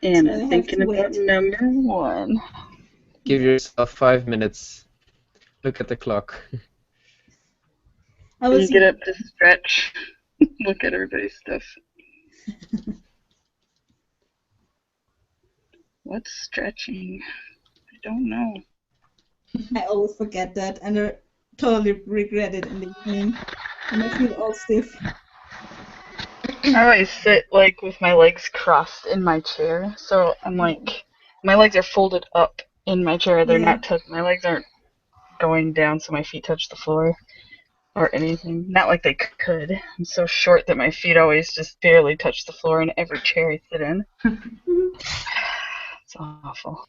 And So I I'm have thinking to about wait. number 1. Give yourself 5 minutes. Look at the clock. I will You see. get up to stretch. Look at everybody's stuff. What's stretching? I don't know. I always forget that and I totally regret it in the evening. And I feel all stiff. I always sit like with my legs crossed in my chair, so I'm like, my legs are folded up in my chair. They're Yeah. not my legs aren't going down so my feet touch the floor or anything. Not like they could. I'm so short that my feet always just barely touch the floor in every chair I sit in. It's awful.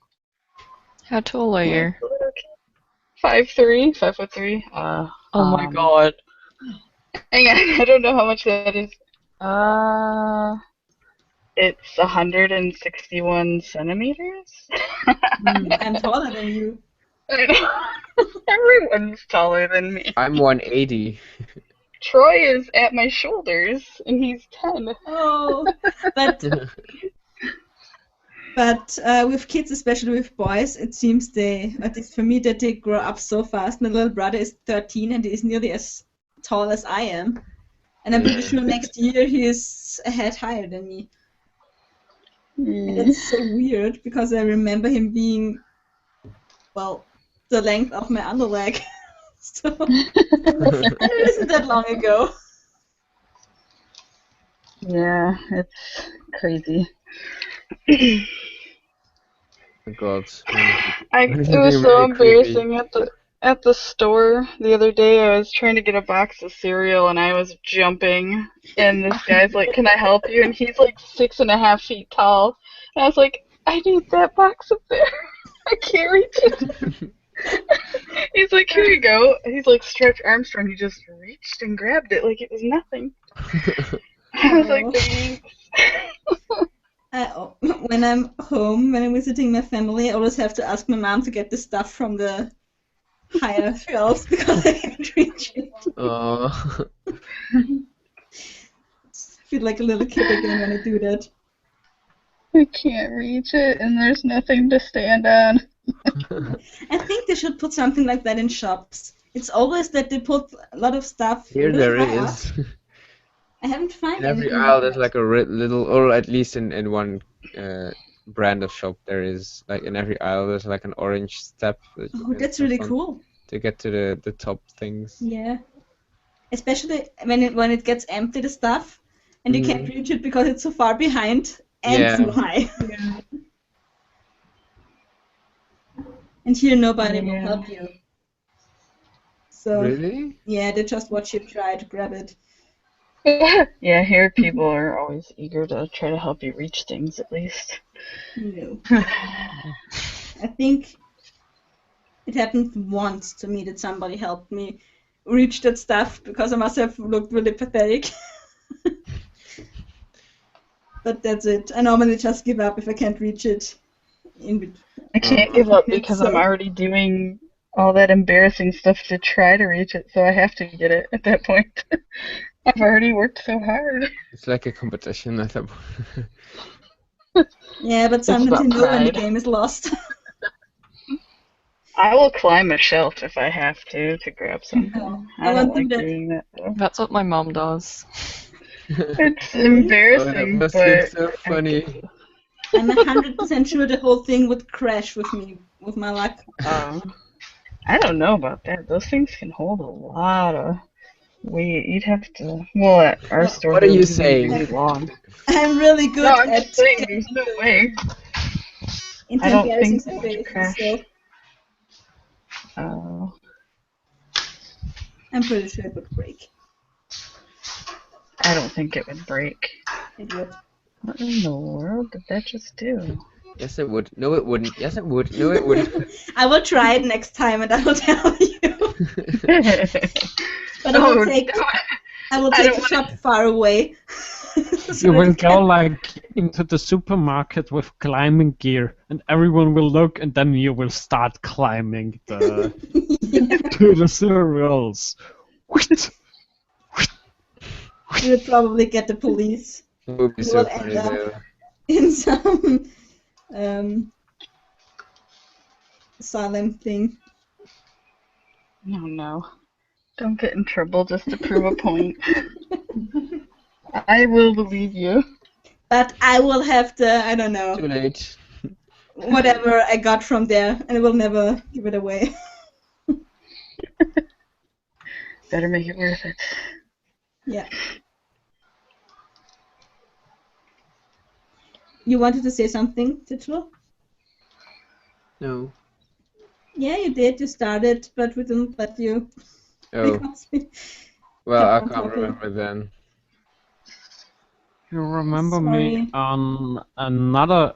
How tall are you? 5'3", 5'3". Oh my god. Hang on, I don't know how much that is. It's 161 centimeters. I'm taller than you. I know. Everyone's taller than me. I'm 180. Troy is at my shoulders, and he's 10. Oh, but with kids, especially with boys, it seems at least for me, that they grow up so fast. My little brother is 13 and he is nearly as tall as I am. And I'm pretty sure next year he is a head higher than me. And it's so weird because I remember him being, well, the length of my underleg. So it isn't that long ago. Yeah, it's crazy. Oh God. It was Really, so really creepy. embarrassing at the store the other day. I was trying to get a box of cereal and I was jumping, and this guy's like, "Can I help you?" And he's like 6.5 feet tall, and I was like, "I need that box up there. I can't reach it." He's like, "Here you go." He's like Stretch Armstrong. He just reached and grabbed it like it was nothing. I was like, Aw. "Thanks." When I'm home, when I'm visiting my family, I always have to ask my mom to get the stuff from the higher shelves because I can't reach it. Oh. I feel like a little kid again when I do that. I can't reach it, and there's nothing to stand on. I think they should put something like that in shops. It's always that they put a lot of stuff Here really there high up. is. I haven't found In every anything aisle, like there's that. like a little, or at least in one brand of shop, there is like in every aisle there's like an orange step that you Oh, can that's step really on cool. to get to the top things. Yeah. Especially when it gets empty, the stuff, and you can't reach it because it's so far behind and so Yeah. high. And here nobody will Yeah. help you. So Really? yeah, they just watch you try to grab it. Yeah, here people are always eager to try to help you reach things at least. No. I think it happened once to me that somebody helped me reach that stuff because I must have looked really pathetic. But that's it. I normally just give up if I can't reach it. I can't give up It's because so- I'm already doing all that embarrassing stuff to try to reach it, so I have to get it at that point. I've already worked so hard. It's like a competition at that point. Yeah, but sometimes about you know when the pride. game is lost. I will climb a shelf if I have to grab something. No, I I don't won't do like that. doing that though. That's what my mom does. It's Oh, that embarrassing, must look but so funny. I'm 100% sure the whole thing would crash with me, with my luck. I don't know about that. Those things can hold a lot of weight. You'd have to. Well, at our store, What are they're you really, saying? really long. I'm really good No, I'm at just saying, there's no way. into I don't embarrassing think that would situations, crash. so I'm pretty sure it would break. I don't think it would break. It would. What in the world did that just do? Yes, it would. No, it wouldn't. Yes, it would. No, it wouldn't. I will try it next time and I will tell you. But I will take I the don't shop far away. So You will it go like into the supermarket with climbing gear, and everyone will look, and then you will start climbing Yeah. to the cereals. You would probably get the police It would be You so will funny end up- though. in some asylum thing. No, no. Don't get in trouble just to prove a point. I will believe you. But I will have I don't know, Too late. whatever I got from there, and I will never give it away. Better make it worth it. Yeah. You wanted to say something, Titlo? No. Yeah, you did. You started, but we didn't let you. Oh. Because we Well, I kept on can't talking. remember then. You remember Sorry. me on another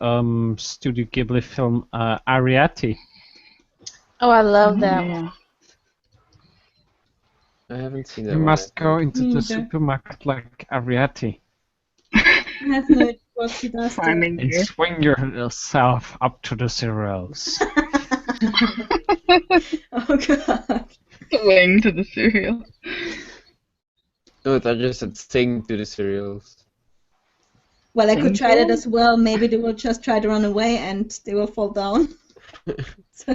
Studio Ghibli film, Ariete? Oh, I love that. Yeah. I haven't seen that You one. must I go think. into the Neither. supermarket like Ariete I have no idea what she does. there. Climbing and gear. swing yourself up to the cereals. Oh god. Swing to the cereal. No, I just said sing to the cereals. Well, I could try that Single? as well. Maybe they will just try to run away and they will fall down. So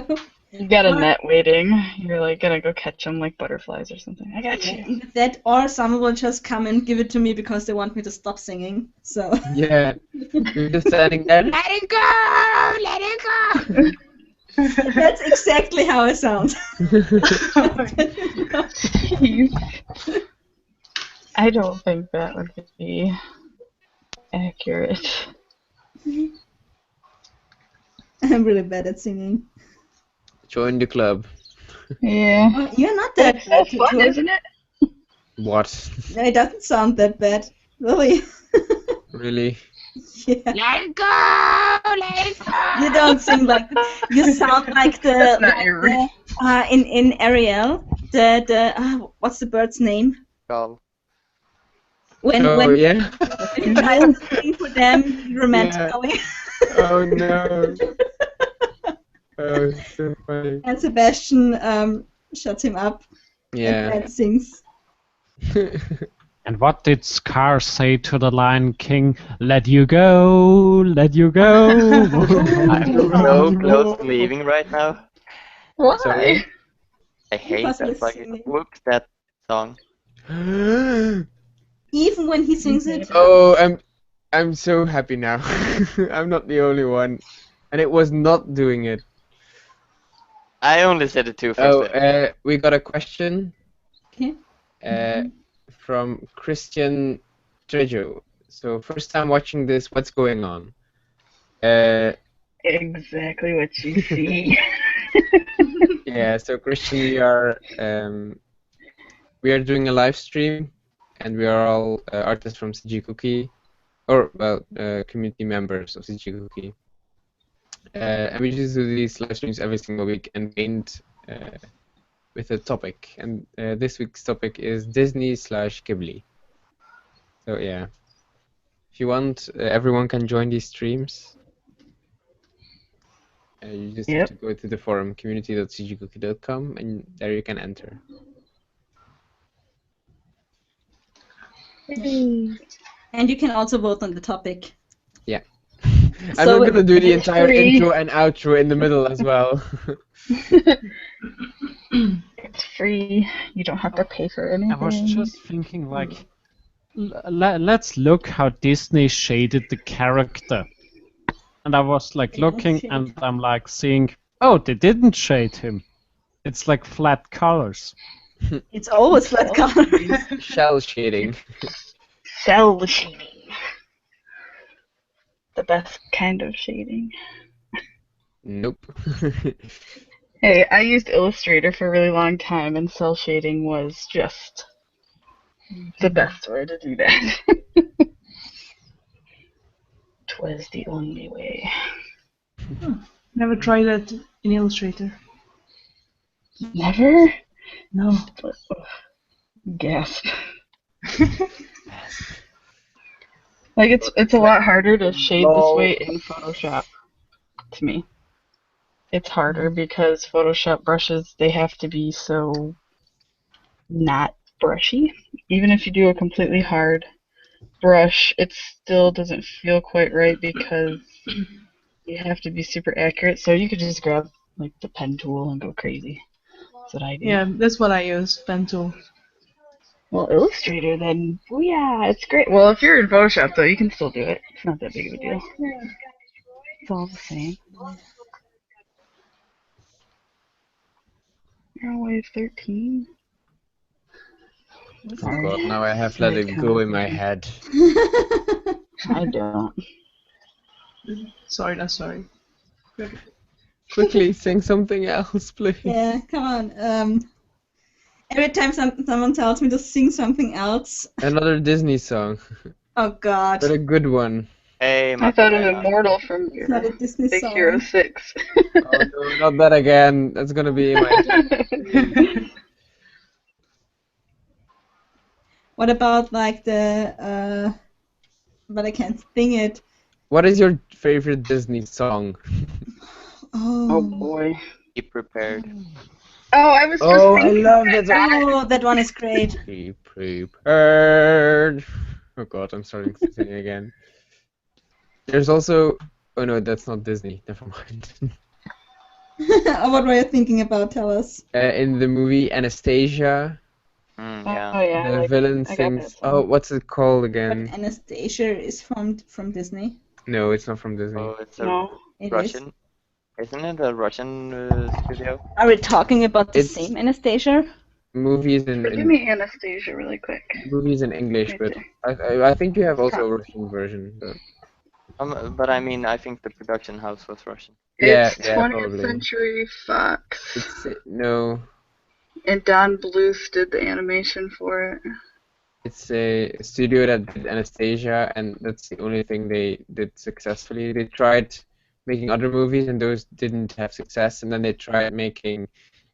You got a What? net waiting. You're like gonna go catch them like butterflies or something. I got you. either that or someone will just come and give it to me because they want me to stop singing. So Yeah. You're just standing there. Let it go! Let it go! that's exactly how I sound. Jeez. I don't think that would be accurate. I'm really bad at singing. Join the club. Yeah. Oh, you're not that That's bad, fun, Tutor. isn't it? What? No, it doesn't sound that bad. Really. Really? Yeah. Let it go! Let it go! You don't sing like you sound like the That's not like your the, in Ariel the what's the bird's name Gull. when Oh yeah. you try to sing for them romantically Oh no. Oh, so funny. and Sebastian shuts him up Yeah. and sings. And what did Scar say to the Lion King? Let you go, let you go. I'm so close to leaving right now. Why? Sorry? I hate Because that we're fucking singing. whoops that song. Even when he sings it. Oh, I'm so happy now. I'm not the only one, and it was not doing it. I only said it too Oh, first. we got a question. Okay. From Christian Trejo. So first time watching this, what's going on? Exactly what you see. Yeah. So Christian, we are doing a live stream, and we are all artists from CG Cookie, or well, community members of CG Cookie. And we just do these live streams every single week and end with a topic. And this week's topic is Disney/Ghibli. So yeah, if you want, everyone can join these streams. You just have to go to the forum community.cgcookie.com and there you can enter. And you can also vote on the topic. Yeah. So I'm not gonna do the entire free. intro and outro in the middle as well. It's free. You don't have to pay for anything. I was just thinking, like, let's look how Disney shaded the character. And I was like looking, and I'm like seeing, oh, they didn't shade him. It's like flat colors. It's always flat colors. Shell shading. Cell shading. The best kind of shading. Nope. Hey, I used Illustrator for a really long time, and cell shading was just the best way to do that. 'Twas the only way. Never tried that in Illustrator. Never? No. Gasp. Like it's a lot harder to shade this way in Photoshop, to me. It's harder because Photoshop brushes, they have to be so not brushy. Even if you do a completely hard brush, it still doesn't feel quite right because you have to be super accurate. So you could just grab like the pen tool and go crazy. That's what I do. Yeah, that's what I use, pen tool. Well, Illustrator then, booyah, it's great. Well, if you're in Photoshop though, you can still do it. It's not that big of a deal. It's all the same. You're wave 13. Oh god, now I have let it go in my head. I don't. Sorry, not sorry. Quickly, sing something else, please. Yeah, come on. Every time someone tells me to sing something else. Another Disney song, Oh god. but a good one. Hey, I thought of Macarena. Immortal from It's not a Disney Big song. Hero 6. Oh no, not that again. That's gonna be in my. What about like the but I can't sing it. What is your favorite Disney song? Oh boy. Be prepared. Oh, I was just Oh, I thinking love about that song. Oh, that one is great. Be prepared. Oh god, I'm starting to sing again. There's also. Oh no, that's not Disney. Never mind. What were you thinking about? Tell us. In the movie Anastasia, Yeah. Oh yeah. the like, villain I got that sings. song. Oh, what's it called But again? Anastasia is from Disney. No, it's not from Disney. Oh, it's a No. It is. Russian. Isn't it a Russian studio? Are we talking about the It's- same Anastasia? movies Give me Anastasia really quick. movies in English, Right but there. I think you have also a Russian version. But I mean, I think the production house was Russian. Yeah, It's yeah, 20th probably. Century Fox. It's no. And Don Bluth did the animation for it. It's a studio that did Anastasia, and that's the only thing they did successfully. They tried making other movies, and those didn't have success. And then they tried making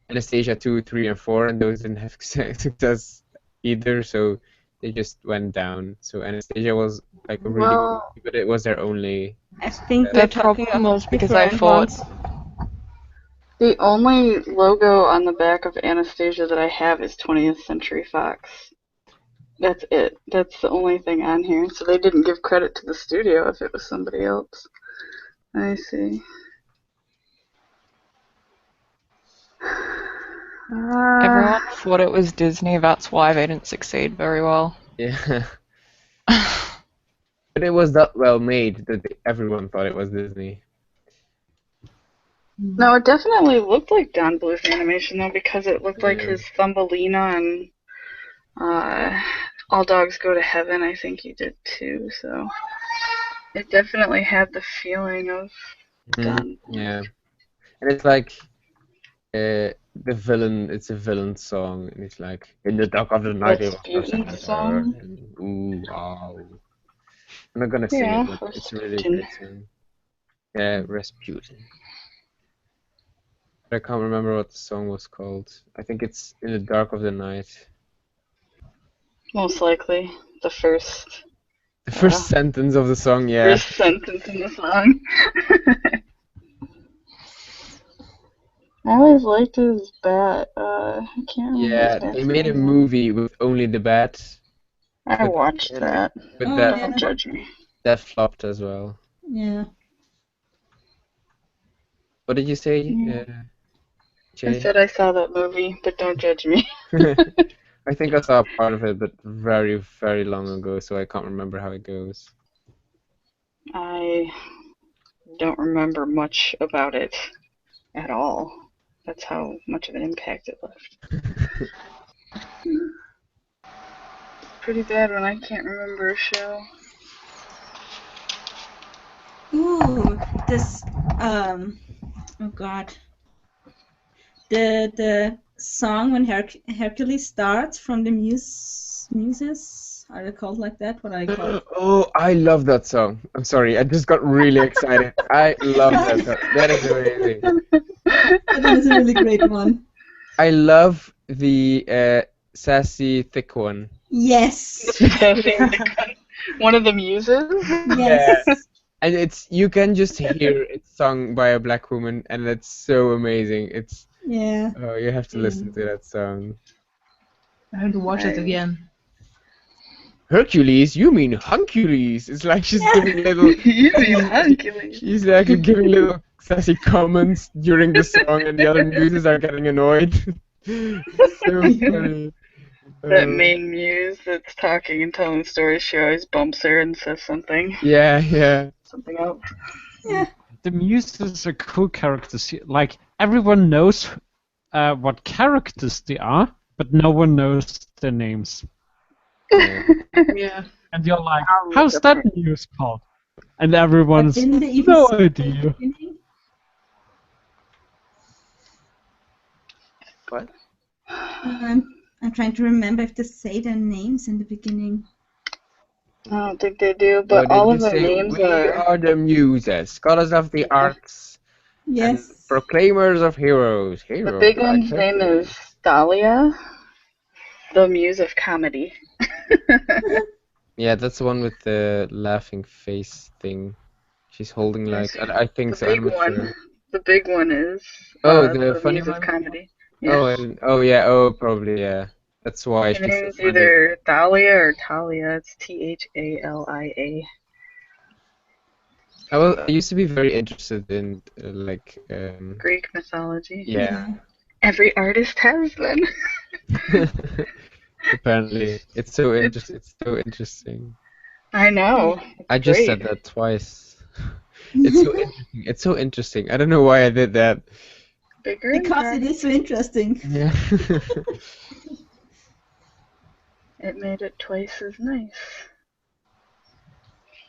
Anastasia 2, 3, and 4, and those didn't have success either. So they just went down. So Anastasia was like a really good Well, movie, but it was their only. I think The we're talking problem of was because I different thought ones. the only logo on the back of Anastasia that I have is 20th Century Fox. That's it. That's the only thing on here. So they didn't give credit to the studio if it was somebody else. I see. everyone thought it was Disney. That's why they didn't succeed very well. Yeah. But it was that well made that everyone thought it was Disney. No, it definitely looked like Don Bluth animation though, because it looked like Yeah. his Thumbelina and All Dogs Go to Heaven. I think he did too. So it definitely had the feeling of Don Bluth. Yeah. And it's like the villain. It's a villain song, and it's like in the dark of the night. Rasputin's song? And, ooh, wow. I'm not gonna sing Yeah, it, but it's a really Rasputin. great song. Yeah, Rasputin. I can't remember what the song was called. I think it's in the dark of the night. Most likely the first The first sentence of the song, yeah. first sentence in the song. I always liked his bat. I can't remember. Yeah, his bat's they made a name. movie with only the bat, I watched that. but Oh, that yeah. Don't judge me. flopped as well. Yeah. What did you say, I Jay? said I saw that movie, but don't judge me. I think I saw a part of it, but very, very long ago, so I can't remember how it goes. I don't remember much about it at all. That's how much of an impact it left. Pretty bad when I can't remember a show. Ooh, this oh god. The song when Hercules starts from the Muses, are they called like that? What are they called? Oh, I love that song. I'm sorry, I just got really excited. I love that song. That is amazing. That is a really great one. I love the sassy thick one. Yes. One of the muses? Yes. And it's you can just hear it sung by a black woman, and it's so amazing. It's Yeah. oh, you have to listen to that song. I have to watch it again. Hercules? You mean Huncules? It's like she's giving little. You mean Hercules. She's like giving little sassy comments during the song, and the other muses are getting annoyed. It's so funny. That main muse that's talking and telling stories, she always bumps her and says something. Yeah, yeah. Something else. The muses are cool characters. Like everyone knows what characters they are, but no one knows their names. Yeah. And you're like, I'll look how's up that her. muse called? And everyone's Didn't they even no say it at the idea. beginning? What? I'm trying to remember if they say their names in the beginning. I don't think they do, but Or did all you of their say, names we are the muses, scholars of the arts, and Yes. proclaimers of heroes. The Heroes. big like one's name Hercules. is Thalia, the muse of comedy. Yeah, that's the one with the laughing face thing. She's holding like I think The so. big I'm not one. sure. The big one is Oh, the funny muse one? of comedy. Oh, Yeah. and oh yeah, oh probably yeah. That's why Her she's so name's funny. either Thalia or Talia. It's Thalia. I used to be very interested in like Greek mythology. yeah. Every artist has them. Apparently, it's so interesting. I know. I just great. said that twice. It's so interesting. It's so interesting. I don't know why I did that. bigger and Because it is so interesting. Yeah. it made it twice as nice.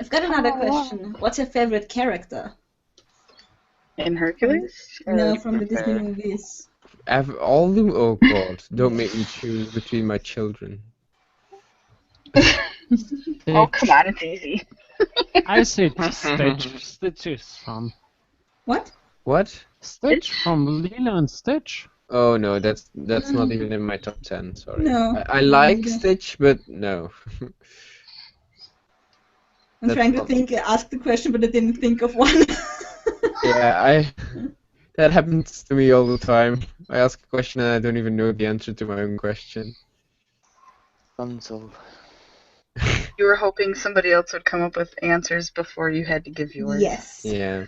I've got another Oh, wow. question. What's your favorite character? In Hercules? No, Or- from the Disney fair. movies. All of them? Oh god, don't make me choose between my children. Oh, come on, it's easy. I say Stitch. Stitch is fun. What? What? Stitch from Lilo and Stitch. Oh no, that's not even in my top 10, sorry. No. I like neither. Stitch, but no. I'm That's trying to not- think, ask the question, but I didn't think of one. Yeah, that happens to me all the time. I ask a question and I don't even know the answer to my own question. Console. You were hoping somebody else would come up with answers before you had to give yours. Yes. Yeah.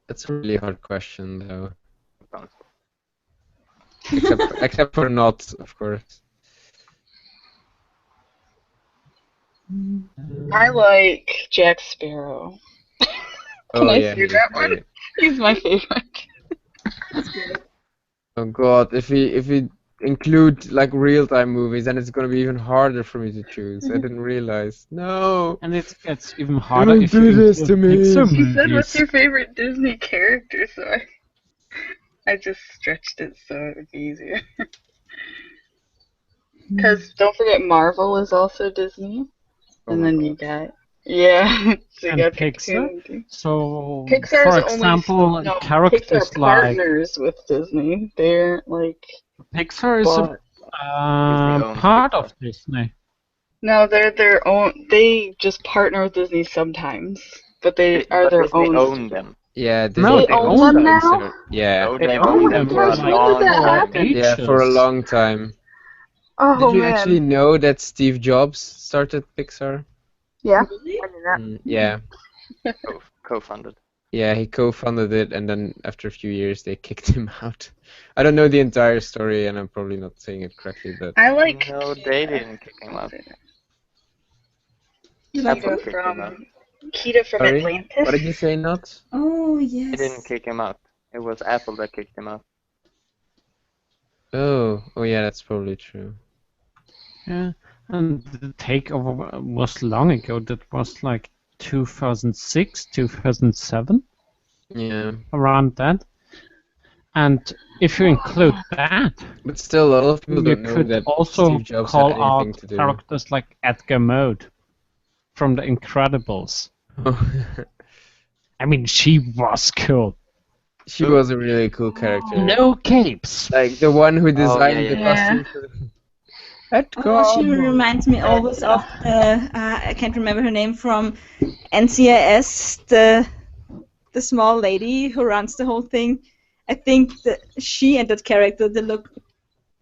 That's a really hard question, though. Console. Except for not, of course. I like Jack Sparrow. Oh I yeah, see he's that one? great. He's my favorite. That's good. Oh god, if we include like real-time movies, then it's gonna be even harder for me to choose. I didn't realize. No. And it gets even harder Don't if do you this to include me. Pixar You said, what's movies. your favorite Disney character? So I just stretched it so it would be easier. Because don't forget, Marvel is also Disney. Oh And my then you god. got, yeah, so you And got Pixar? Pixar. So, Pixar's for example, only, no, characters Pixar like partners with Disney. They're like, Pixar is but own part Pixar. of Disney. no, they're their own. They just partner with Disney sometimes, but they are But their Disney own. own them. Yeah, No, Disney they owns own them now? Pixar. Yeah. No, They they've own owned them them for a gosh, when did long that time. happen? Yeah, for a ages. long time. Oh Did you man, actually know that Steve Jobs started Pixar? yeah, Really? I knew that. Yeah. Co-funded. Yeah, he co-founded it, and then after a few years, they kicked him out. I don't know the entire story, and I'm probably not saying it correctly, but I like. No, they didn't kick him out. You like Apple who? kicked him out. Kita from sorry, Atlantis. what did you say? Not? Oh, They yes. didn't kick him out. It was Apple that kicked him out. Oh, yeah, that's probably true. Yeah, and the takeover was long ago. That was like 2006, 2007, Yeah, around that. And if you include that, but still, a lot of people you don't know could that also Steve Jobs had call anything out to do. characters like Edgar Mode from The Incredibles. I mean, she was cool. She was a really cool character. No capes. Like the one who designed yeah, the yeah. costume for the... Edgar! Oh, she reminds me always of I can't remember her name from NCIS, the small lady who runs the whole thing. I think that she and that character, they look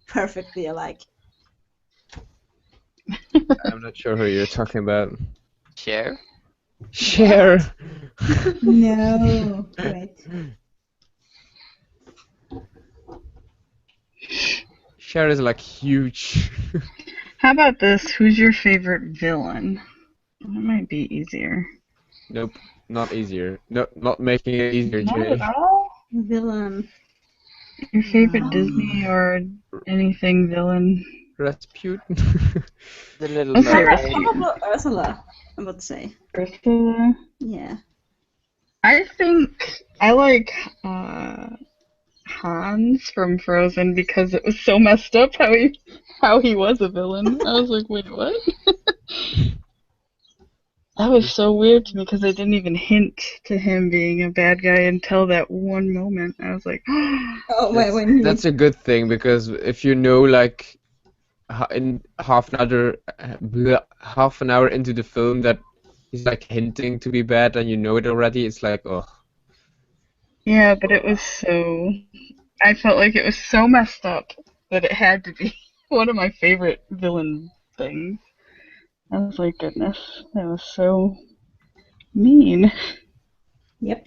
perfectly alike. I'm not sure who you're talking about. Cher? Cher! No. Wait. Cher is like huge. How about this? Who's your favorite villain? That might be easier. Nope, not easier. No, not making it easier, Not Jay. at all. Villain. Your favorite Disney or anything villain? Rasputin. The little Okay. mermaid. Probably Ursula, I would say. Ursula? Yeah. I think I like Hans from Frozen because it was so messed up how he was a villain. I was like, wait, what? That was so weird to me because they didn't even hint to him being a bad guy until that one moment. I was like, Oh, wait, when he... That's a good thing, because if you know, like, in half an hour into the film that he's like hinting to be bad and you know it already, it's like, oh. yeah, but it was so. I felt like it was so messed up that it had to be one of my favorite villain things. I was like, goodness, that was so mean. Yep.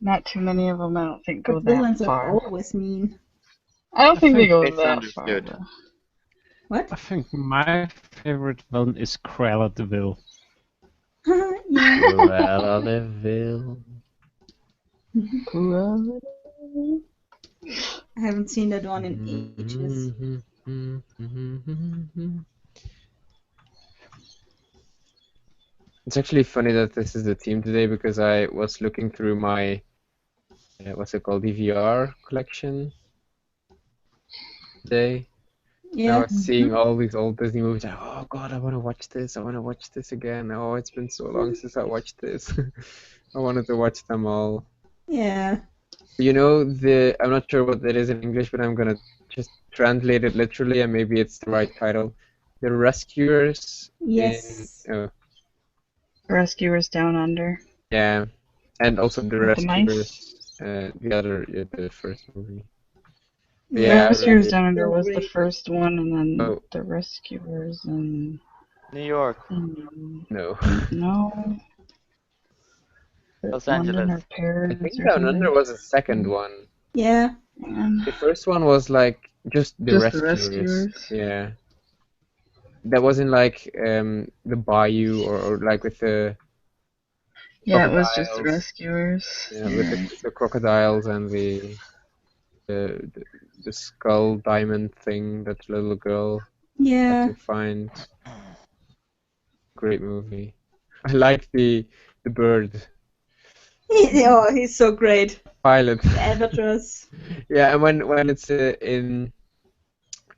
Not too many of them, I don't think, go But that villains are far. always mean. I don't think they go It's that understood. far. What? I think my favorite villain is Cruella de Vil. Yeah, Cruella de Vil. I haven't seen that one in ages. It's actually funny that this is the theme today because I was looking through my what's it called, DVR collection today. I Yeah. was seeing all these old Disney movies. Like, oh God, I want to watch this. I want to watch this again. Oh, it's been so long since I watched this. I wanted to watch them all. Yeah. You know, I'm not sure what that is in English, but I'm gonna just translate it literally, and maybe it's the right title. The Rescuers. Yes. Oh, Rescuers Down Under. yeah, and also the With the mice? Rescuers. The first movie. Yeah. Yeah, Rescuers really. Down Under So was the great. first one, and then Oh. the Rescuers and New York, No. no. Los London Angeles. or I Paris think or Down something. Under was the second one. Yeah. And The first one was like just the Just the Rescuers. Rescuers. Yeah. That wasn't like the Bayou or like with the yeah, it was just the crocodiles. Rescuers. Yeah, with the crocodiles and the skull diamond thing that the little girl Yeah. had to find. Great movie. I like the bird Oh, he's so great. pilot. The albatross. Yeah, and when it's in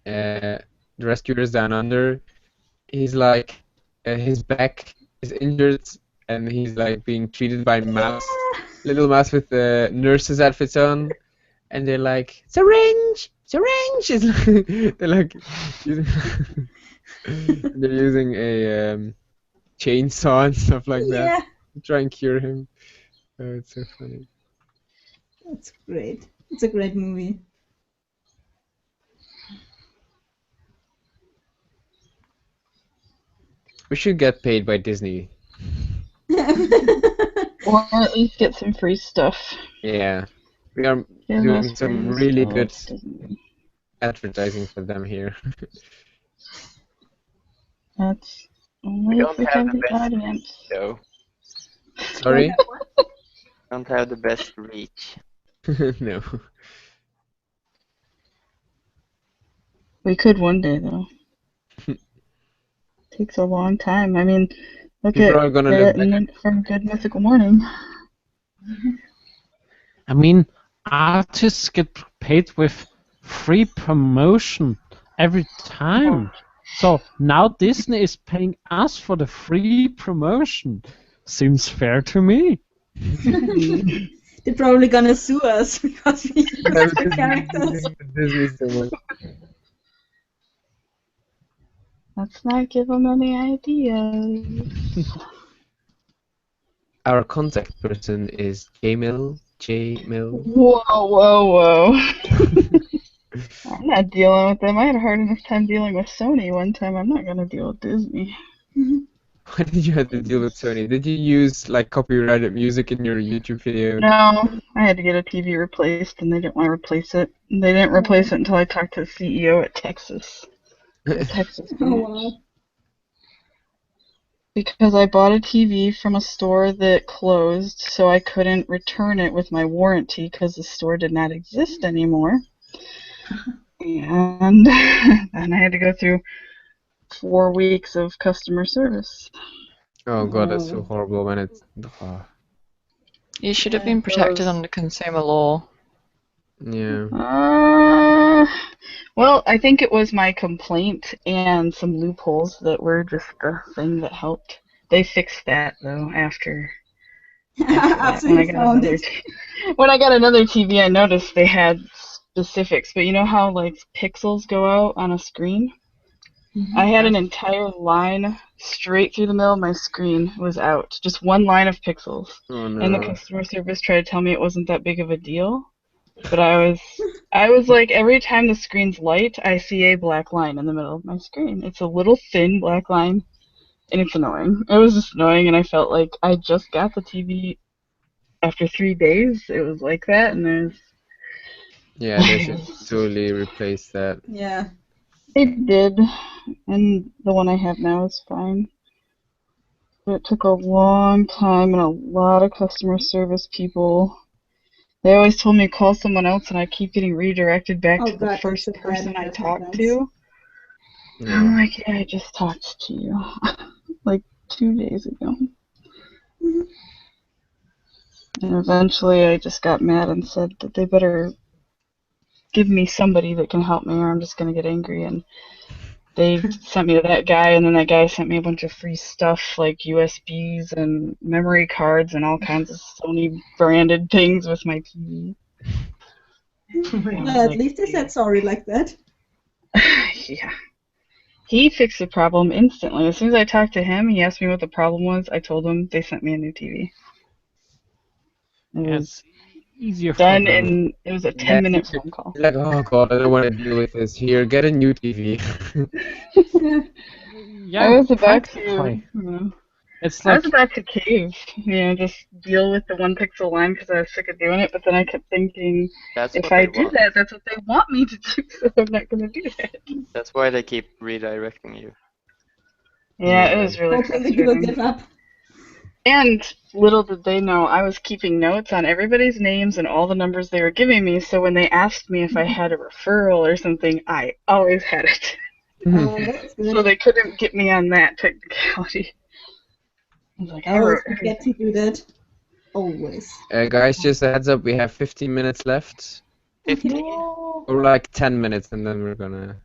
The Rescuers Down Under, he's like his back is injured and he's like being treated by mouse, little mouse with the nurse's outfits on, and they're like syringe, syringe. It's like, they're like using they're using a chainsaw and stuff like that Yeah. to try and cure him. Oh, it's so funny. That's great. It's a great movie. We should get paid by Disney. Or at least get some free stuff. Yeah, we are Give doing us some free really stuff, good Disney. advertising for them here. That's only if we have have the the best audience. So, sorry? Don't have the best reach. No. We could one day, though. Takes a long time. I mean, look People at are gonna look Nick from Good Mythical Morning. I mean, artists get paid with free promotion every time. So now Disney is paying us for the free promotion. Seems fair to me. They're probably gonna sue us because we use the characters. Disney so much. Let's not give them any ideas. Our contact person is Jmill. Whoa, whoa, whoa. I'm not dealing with them. I had a hard enough time dealing with Sony one time. I'm not gonna deal with Disney. Why did you have to deal with Sony? Did you use like copyrighted music in your YouTube video? No, I had to get a TV replaced, and they didn't want to replace it. They didn't replace it until I talked to the CEO at Texas. Texas. Oh, wow. Because I bought a TV from a store that closed, so I couldn't return it with my warranty because the store did not exist anymore. And then I had to go through 4 weeks of customer service. Oh god, that's so horrible when it's. Oh, You should have been protected under consumer law. yeah. Well, I think it was my complaint and some loopholes that were just the thing that helped. They fixed that though after After when I you got found another it. when I got another TV, I noticed they had specifics. But you know how like pixels go out on a screen? I had an entire line straight through the middle of my screen was out. Just one line of pixels. Oh no. And the customer service tried to tell me it wasn't that big of a deal. But I was like, every time the screen's light, I see a black line in the middle of my screen. It's a little thin black line, and it's annoying. It was just annoying, and I felt like I just got the TV after 3 days. It was like that, and Yeah, they should totally replace that. Yeah. It did, and the one I have now is fine. It took a long time and a lot of customer service people. They always told me to call someone else, and I keep getting redirected back Oh to the god, first that's so bad person when I that talked happens. to. Yeah. I'm like, yeah, I just talked to you like 2 days ago. Mhm. And eventually I just got mad and said that they better give me somebody that can help me or I'm just going to get angry. And they sent me to that guy, and then that guy sent me a bunch of free stuff like USBs and memory cards and all kinds of Sony branded things with my TV. Well, at least they said sorry like that. Yeah. He fixed the problem instantly. As soon as I talked to him, he asked me what the problem was. I told him, they sent me a new TV. It Yeah, was it's easier for done them. in, it was a Yeah, 10-minute phone call. You're like, oh god, I don't want to deal with this. Here, get a new TV. Yeah. Yeah, I was about to, practically. It's I was like, about to cave, just deal with the 1 pixel line because I was sick of doing it, but then I kept thinking, That's if what I they do want. that, that's what they want me to do, so I'm not going to do that. That's why they keep redirecting you. Yeah, Yeah. it was really Hoping that you will frustrating. give up. And little did they know, I was keeping notes on everybody's names and all the numbers they were giving me, so when they asked me if I had a referral or something, I always had it. Oh, that's good. So they couldn't get me on that technicality. I was like, I Always wrote forget to do that. Always. Guys, just a heads up, we have 15 minutes left. 50. Or like 10 minutes, and then we're gonna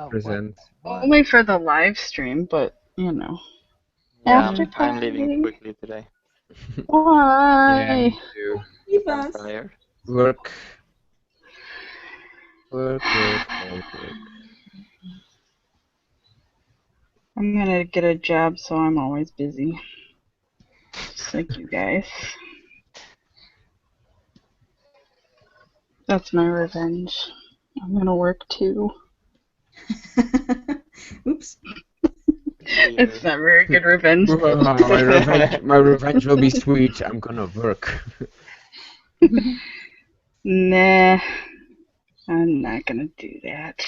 present. only for the live stream, but Yeah, after I'm leaving time. quickly today. Why? Yeah, me too. Leave I'm us. tired. Work. Work. I'm gonna get a job so I'm always busy. Just like you guys. That's my revenge. I'm gonna work too. Oops. It's not very good revenge. My revenge will be sweet. I'm gonna work. Nah, I'm not gonna do that.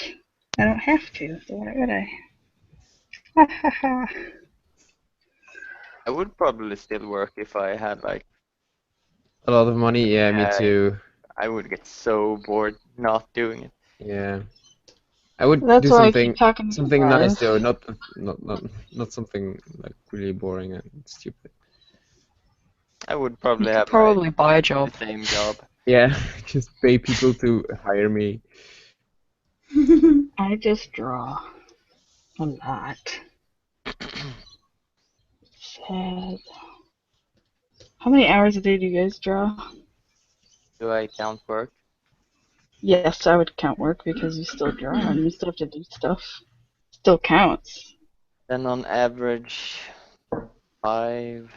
I don't have to, so why would I? Ha ha ha. I would probably still work if I had like, A lot of money, yeah, me Yeah. too. I would get so bored not doing it. Yeah. I would That's do why I something keep talking to something you nice guys. though, not something like really boring and stupid. I would You probably could have probably buy a like job. the same job. Yeah, just pay people to hire me. I just draw a lot. Sad. How many hours a day do you guys draw? Do I count work? Yes, I would count work because you still draw and you still have to do stuff. Still counts. Then on average, 5.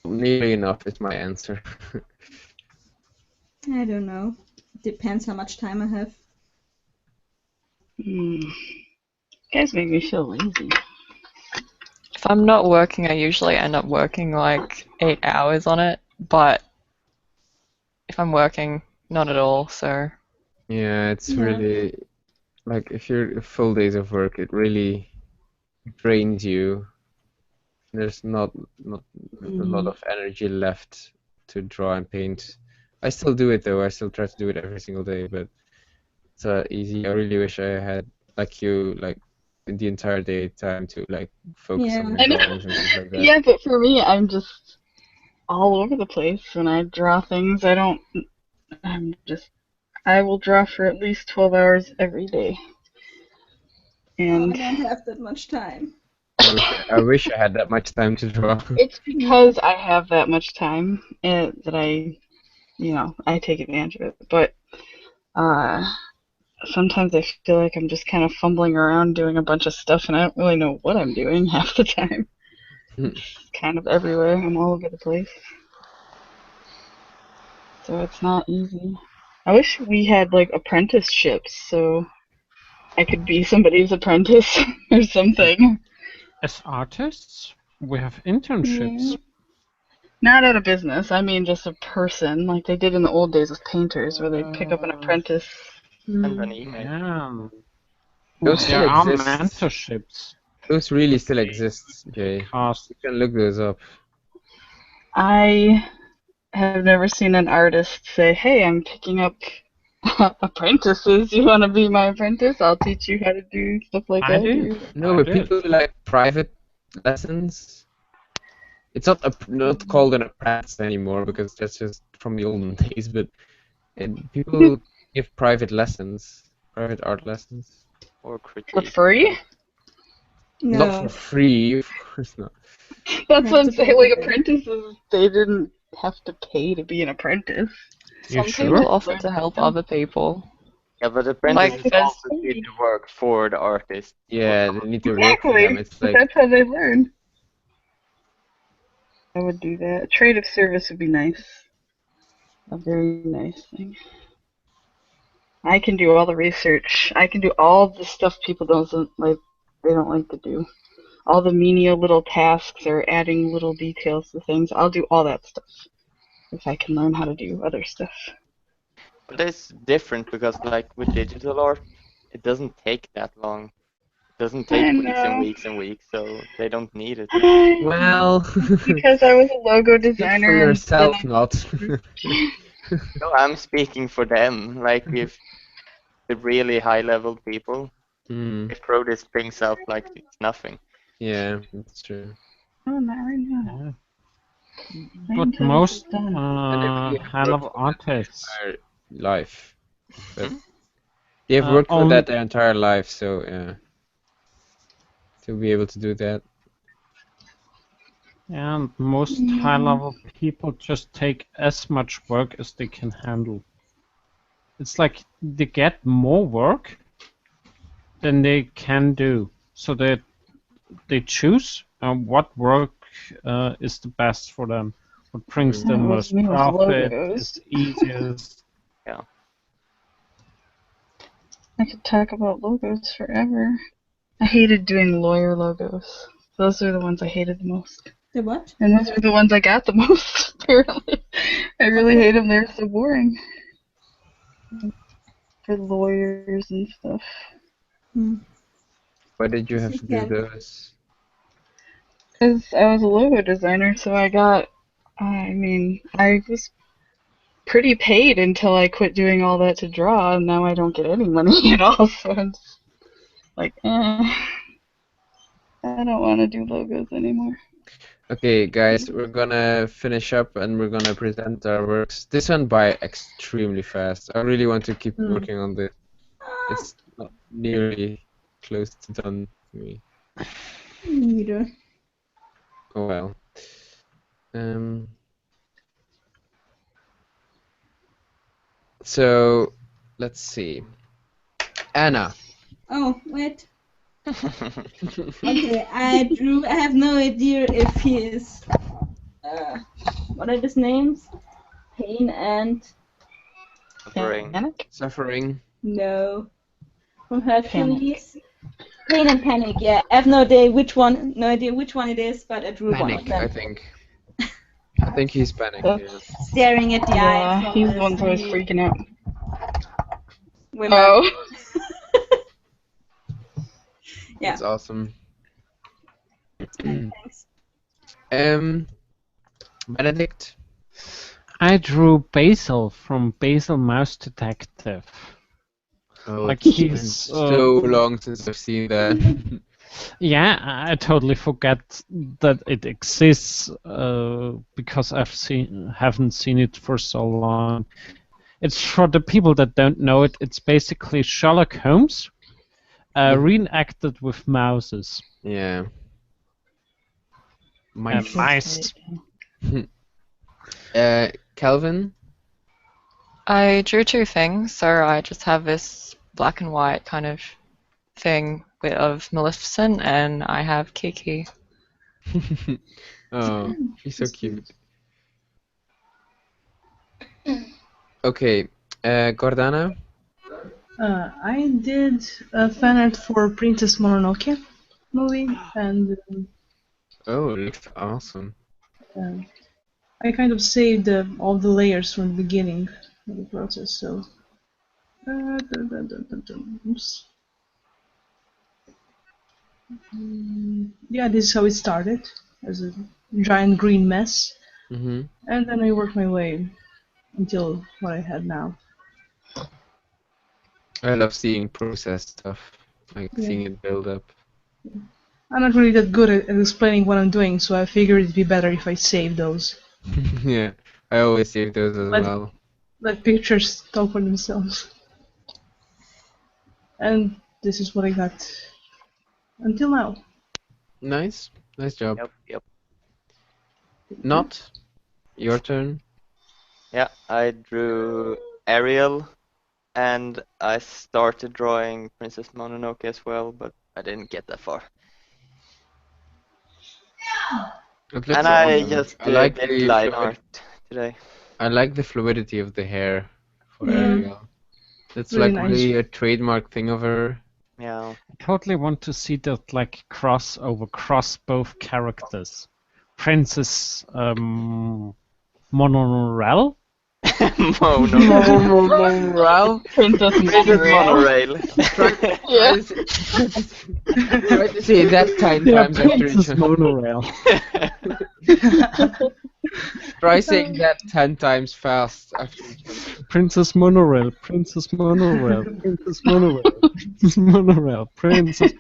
Nearly enough is my answer. I don't know. Depends how much time I have. You guys make me feel lazy. If I'm not working, I usually end up working like 8 hours on it, but if I'm working, not at all, so Yeah, it's Yeah. really like if you're full days of work, it really drains you. There's not a lot of energy left to draw and paint. I still do it though. I still try to do it every single day, but it's easy. I really wish I had like you like the entire day time to like focus on Yeah. your I know. drawings and stuff like that. Yeah, but for me, I'm just all over the place when I draw things. I will draw for at least 12 hours every day. Oh, I And don't have that much time. I wish I had that much time to draw. it's because I have that much time that I take advantage of it. But sometimes I feel like I'm just kind of fumbling around doing a bunch of stuff and I don't really know what I'm doing half the time. It's kind of everywhere. I'm all over the place. So it's not easy. I wish we had like apprenticeships so I could be somebody's apprentice or something. as artists, we have internships. Not at a business. I mean just a person, like they did in the old days with painters, where they'd pick up an apprentice. Send an email. Yeah, Those still there are exist. mentorships. Those really still exist, Jay. Cast. You can look those up. I have never seen an artist say, "Hey, I'm picking up apprentices. You want to be my apprentice? I'll teach you how to do stuff like I I do. do." No, I but did. people do like private lessons. It's not called an apprentice anymore because that's just from the olden days. But people give private lessons, private art lessons. Or For critique. free? Not for No. free, of course not. That's have what I'm to saying. pay Like for it. apprentices, they didn't have to pay to be an apprentice. You Some sure? people offer to help other people. Yeah, but apprentices Like, there's- also did the work for the artist. Yeah, they need to work for Exactly. them. It's But like that's how they learn. I would do that. A trade of service would be nice. A very nice thing. I can do all the research. I can do all the stuff people don't like. They don't like to do. All the menial little tasks or adding little details to things. I'll do all that stuff if I can learn how to do other stuff. But it's different because, like, with digital art, it doesn't take that long. It doesn't take I weeks and know. weeks and weeks, so they don't need it. well, Because I was a logo speak designer. for and yourself, then not. No, I'm speaking for them. Like, if the really high-level people, Hmm. they throw these things up like it's nothing. Yeah, that's true. Oh, not right now. Yeah. Wait But until most this is done. And if you high-level artists entire life, but Hmm? they have worked for only that their entire life, so yeah, to be able to do that. and most high-level people just take as much work as they can handle. It's like they get more work than they can do, so they choose what work is the best for them, what brings That the was most me with profit, logos. is easiest. I could talk about logos forever. I hated doing lawyer logos. Those are the ones I hated the most. The what? And those are the ones I got the most, apparently. I really hate them. They're so boring. For lawyers and stuff. Why did you have Yes, to you do can. those? Because I was a logo designer, so I got, I was pretty paid until I quit doing all that to draw, and now I don't get any money at all, so I'm just like, I don't want to do logos anymore. Okay, guys, we're gonna finish up and we're gonna present our works. This went by extremely fast. I really want to keep working on this. It's not nearly close to done for me. Neither. Oh well. So let's see. Anna. Oh, wait. Okay, I have no idea if he is. What are his names? Pain and. Suffering. Panic? Suffering. No. From Hercules. Pain and Panic, yeah. I have no idea which one it is, but I drew one of Panic, I them. think. I think he's Panic. Yeah. Staring at the eye. Yeah, from he's the the one who was three freaking out. women. Oh. Yeah. That's awesome. Thanks. Benedict. I drew Basil from Basil Mouse Detective. Oh, Like it's been he's so long since I've seen that. Yeah, I totally forget that it exists because haven't seen it for so long. It's for the people that don't know it. It's basically Sherlock Holmes reenacted with mouses Yeah. and mice. Calvin. I drew two things, so I just have this black and white kind of thing of Maleficent, and I have Kiki. Oh, she's so cute. Okay, Gordana. I did a fan art for Princess Mononoke movie, and Oh, it looks awesome. I kind of saved all the layers from the beginning of the process, so. Oops. Yeah, this is how it started, as a giant green mess, Mm-hmm. and then I worked my way until what I had now. I love seeing process stuff, like Yeah. seeing it build up. I'm not really that good at explaining what I'm doing, so I figured it'd be better if I save those. Yeah, I always save those as Let- well. Let pictures talk for themselves. And this is what I got until now. Nice, nice job. Yep. Not your turn. Yeah, I drew Ariel, and I started drawing Princess Mononoke as well, but I didn't get that far. It looks And I awesome. just I like did the line fluid- art today. I like the fluidity of the hair for Yeah. Ariel. It's Really like nice. really a trademark thing of her. Yeah. I totally want to see that like cross both characters. Princess Monorail? Monorail. Princess Monorail. Yeah. Try to say that 10 times after each Princess other. Monorail. Try saying that 10 times fast after each other. Princess Monorail, Princess Monorail, Princess Monorail, Princess Monorail, Princess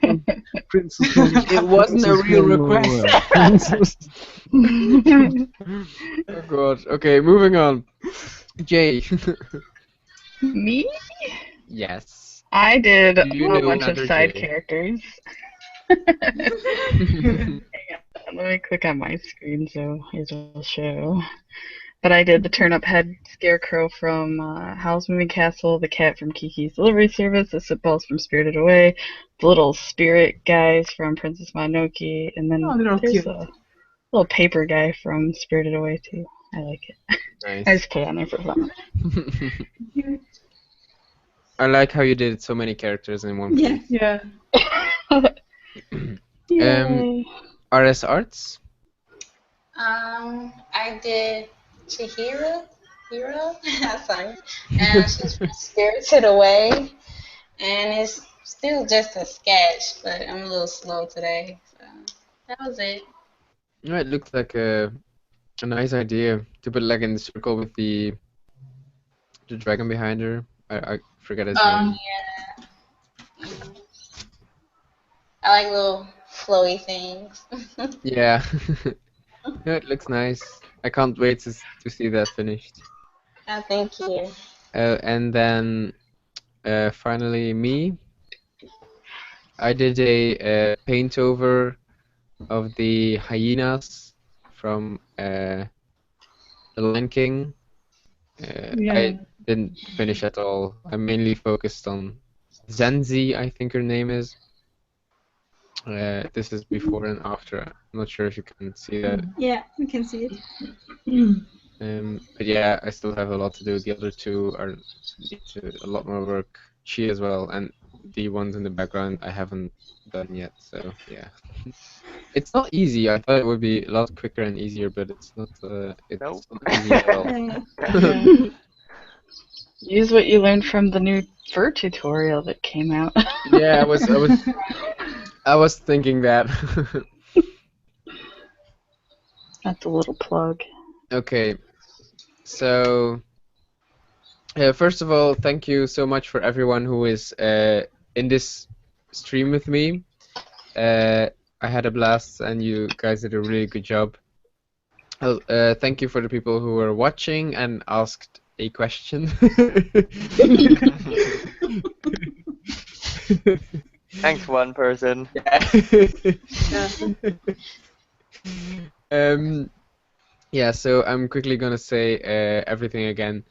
Monorail. It wasn't a Princess real Monorail, request. Princess. Oh god. Okay, moving on. Jay. Me? Yes. I did Do you a know bunch of another side Jay? characters. Let me click on my screen so it will show. But I did the turnip head scarecrow from Howl's Moving Castle, the cat from Kiki's Delivery Service, the Sitballs from Spirited Away, the little spirit guys from Princess Mononoke, and then Oh, they're all there's cute. a little paper guy from Spirited Away too. I like it. I Nice. just put it on there for fun. I like how you did so many characters in one Yeah. place. Yeah. Yay. RS Arts? I did Chihiro, sorry, and she's from Spirited Away, and it's still just a sketch, but I'm a little slow today, so that was it. Yeah, it looks like a nice idea to put like in the circle with the dragon behind her. I forget his name. Yeah. I like little flowy things. Yeah. Yeah, it looks nice. I can't wait to see that finished. Oh, thank you. And then finally me. I did a paint over of the hyenas from The Lion King. Yeah. I didn't finish at all. I mainly focused on Zenzi, I think her name is. This is before and after. I'm not sure if you can see that. Yeah, you can see it. But yeah, I still have a lot to do. The other two need a lot more work. She as well, and the ones in the background I haven't done yet. So yeah, it's not easy. I thought it would be a lot quicker and easier, but it's not. It's Nope. not easy at all. Yeah. Use what you learned from the new fur tutorial that came out. Yeah, I was thinking that. That's a little plug. Okay, so first of all, thank you so much for everyone who is in this stream with me. I had a blast, and you guys did a really good job. Thank you for the people who were watching and asked a question. Thanks, one person. Yeah, so I'm quickly gonna say everything again.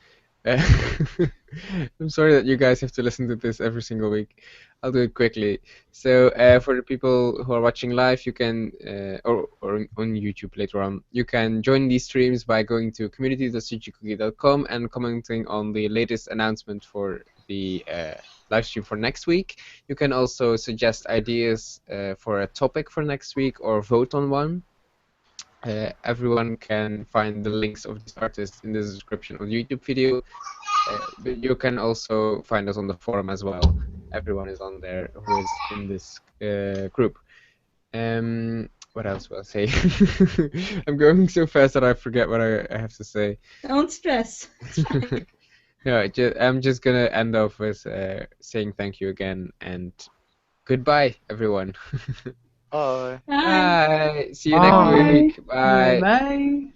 I'm sorry that you guys have to listen to this every single week. I'll do it quickly. So for the people who are watching live, you can, or on YouTube later on, you can join these streams by going to community.cgcookie.com and commenting on the latest announcement for the live stream for next week. You can also suggest ideas for a topic for next week or vote on one. Everyone can find the links of this artist in the description of the YouTube video, but you can also find us on the forum as well. Everyone is on there who is in this group. What else will I say? I'm going so fast that I forget what I have to say. Don't stress. It's fine. No, I'm just gonna end off with saying thank you again and goodbye, everyone. Oh. Bye. Bye. See you Bye. next week. Bye. Bye.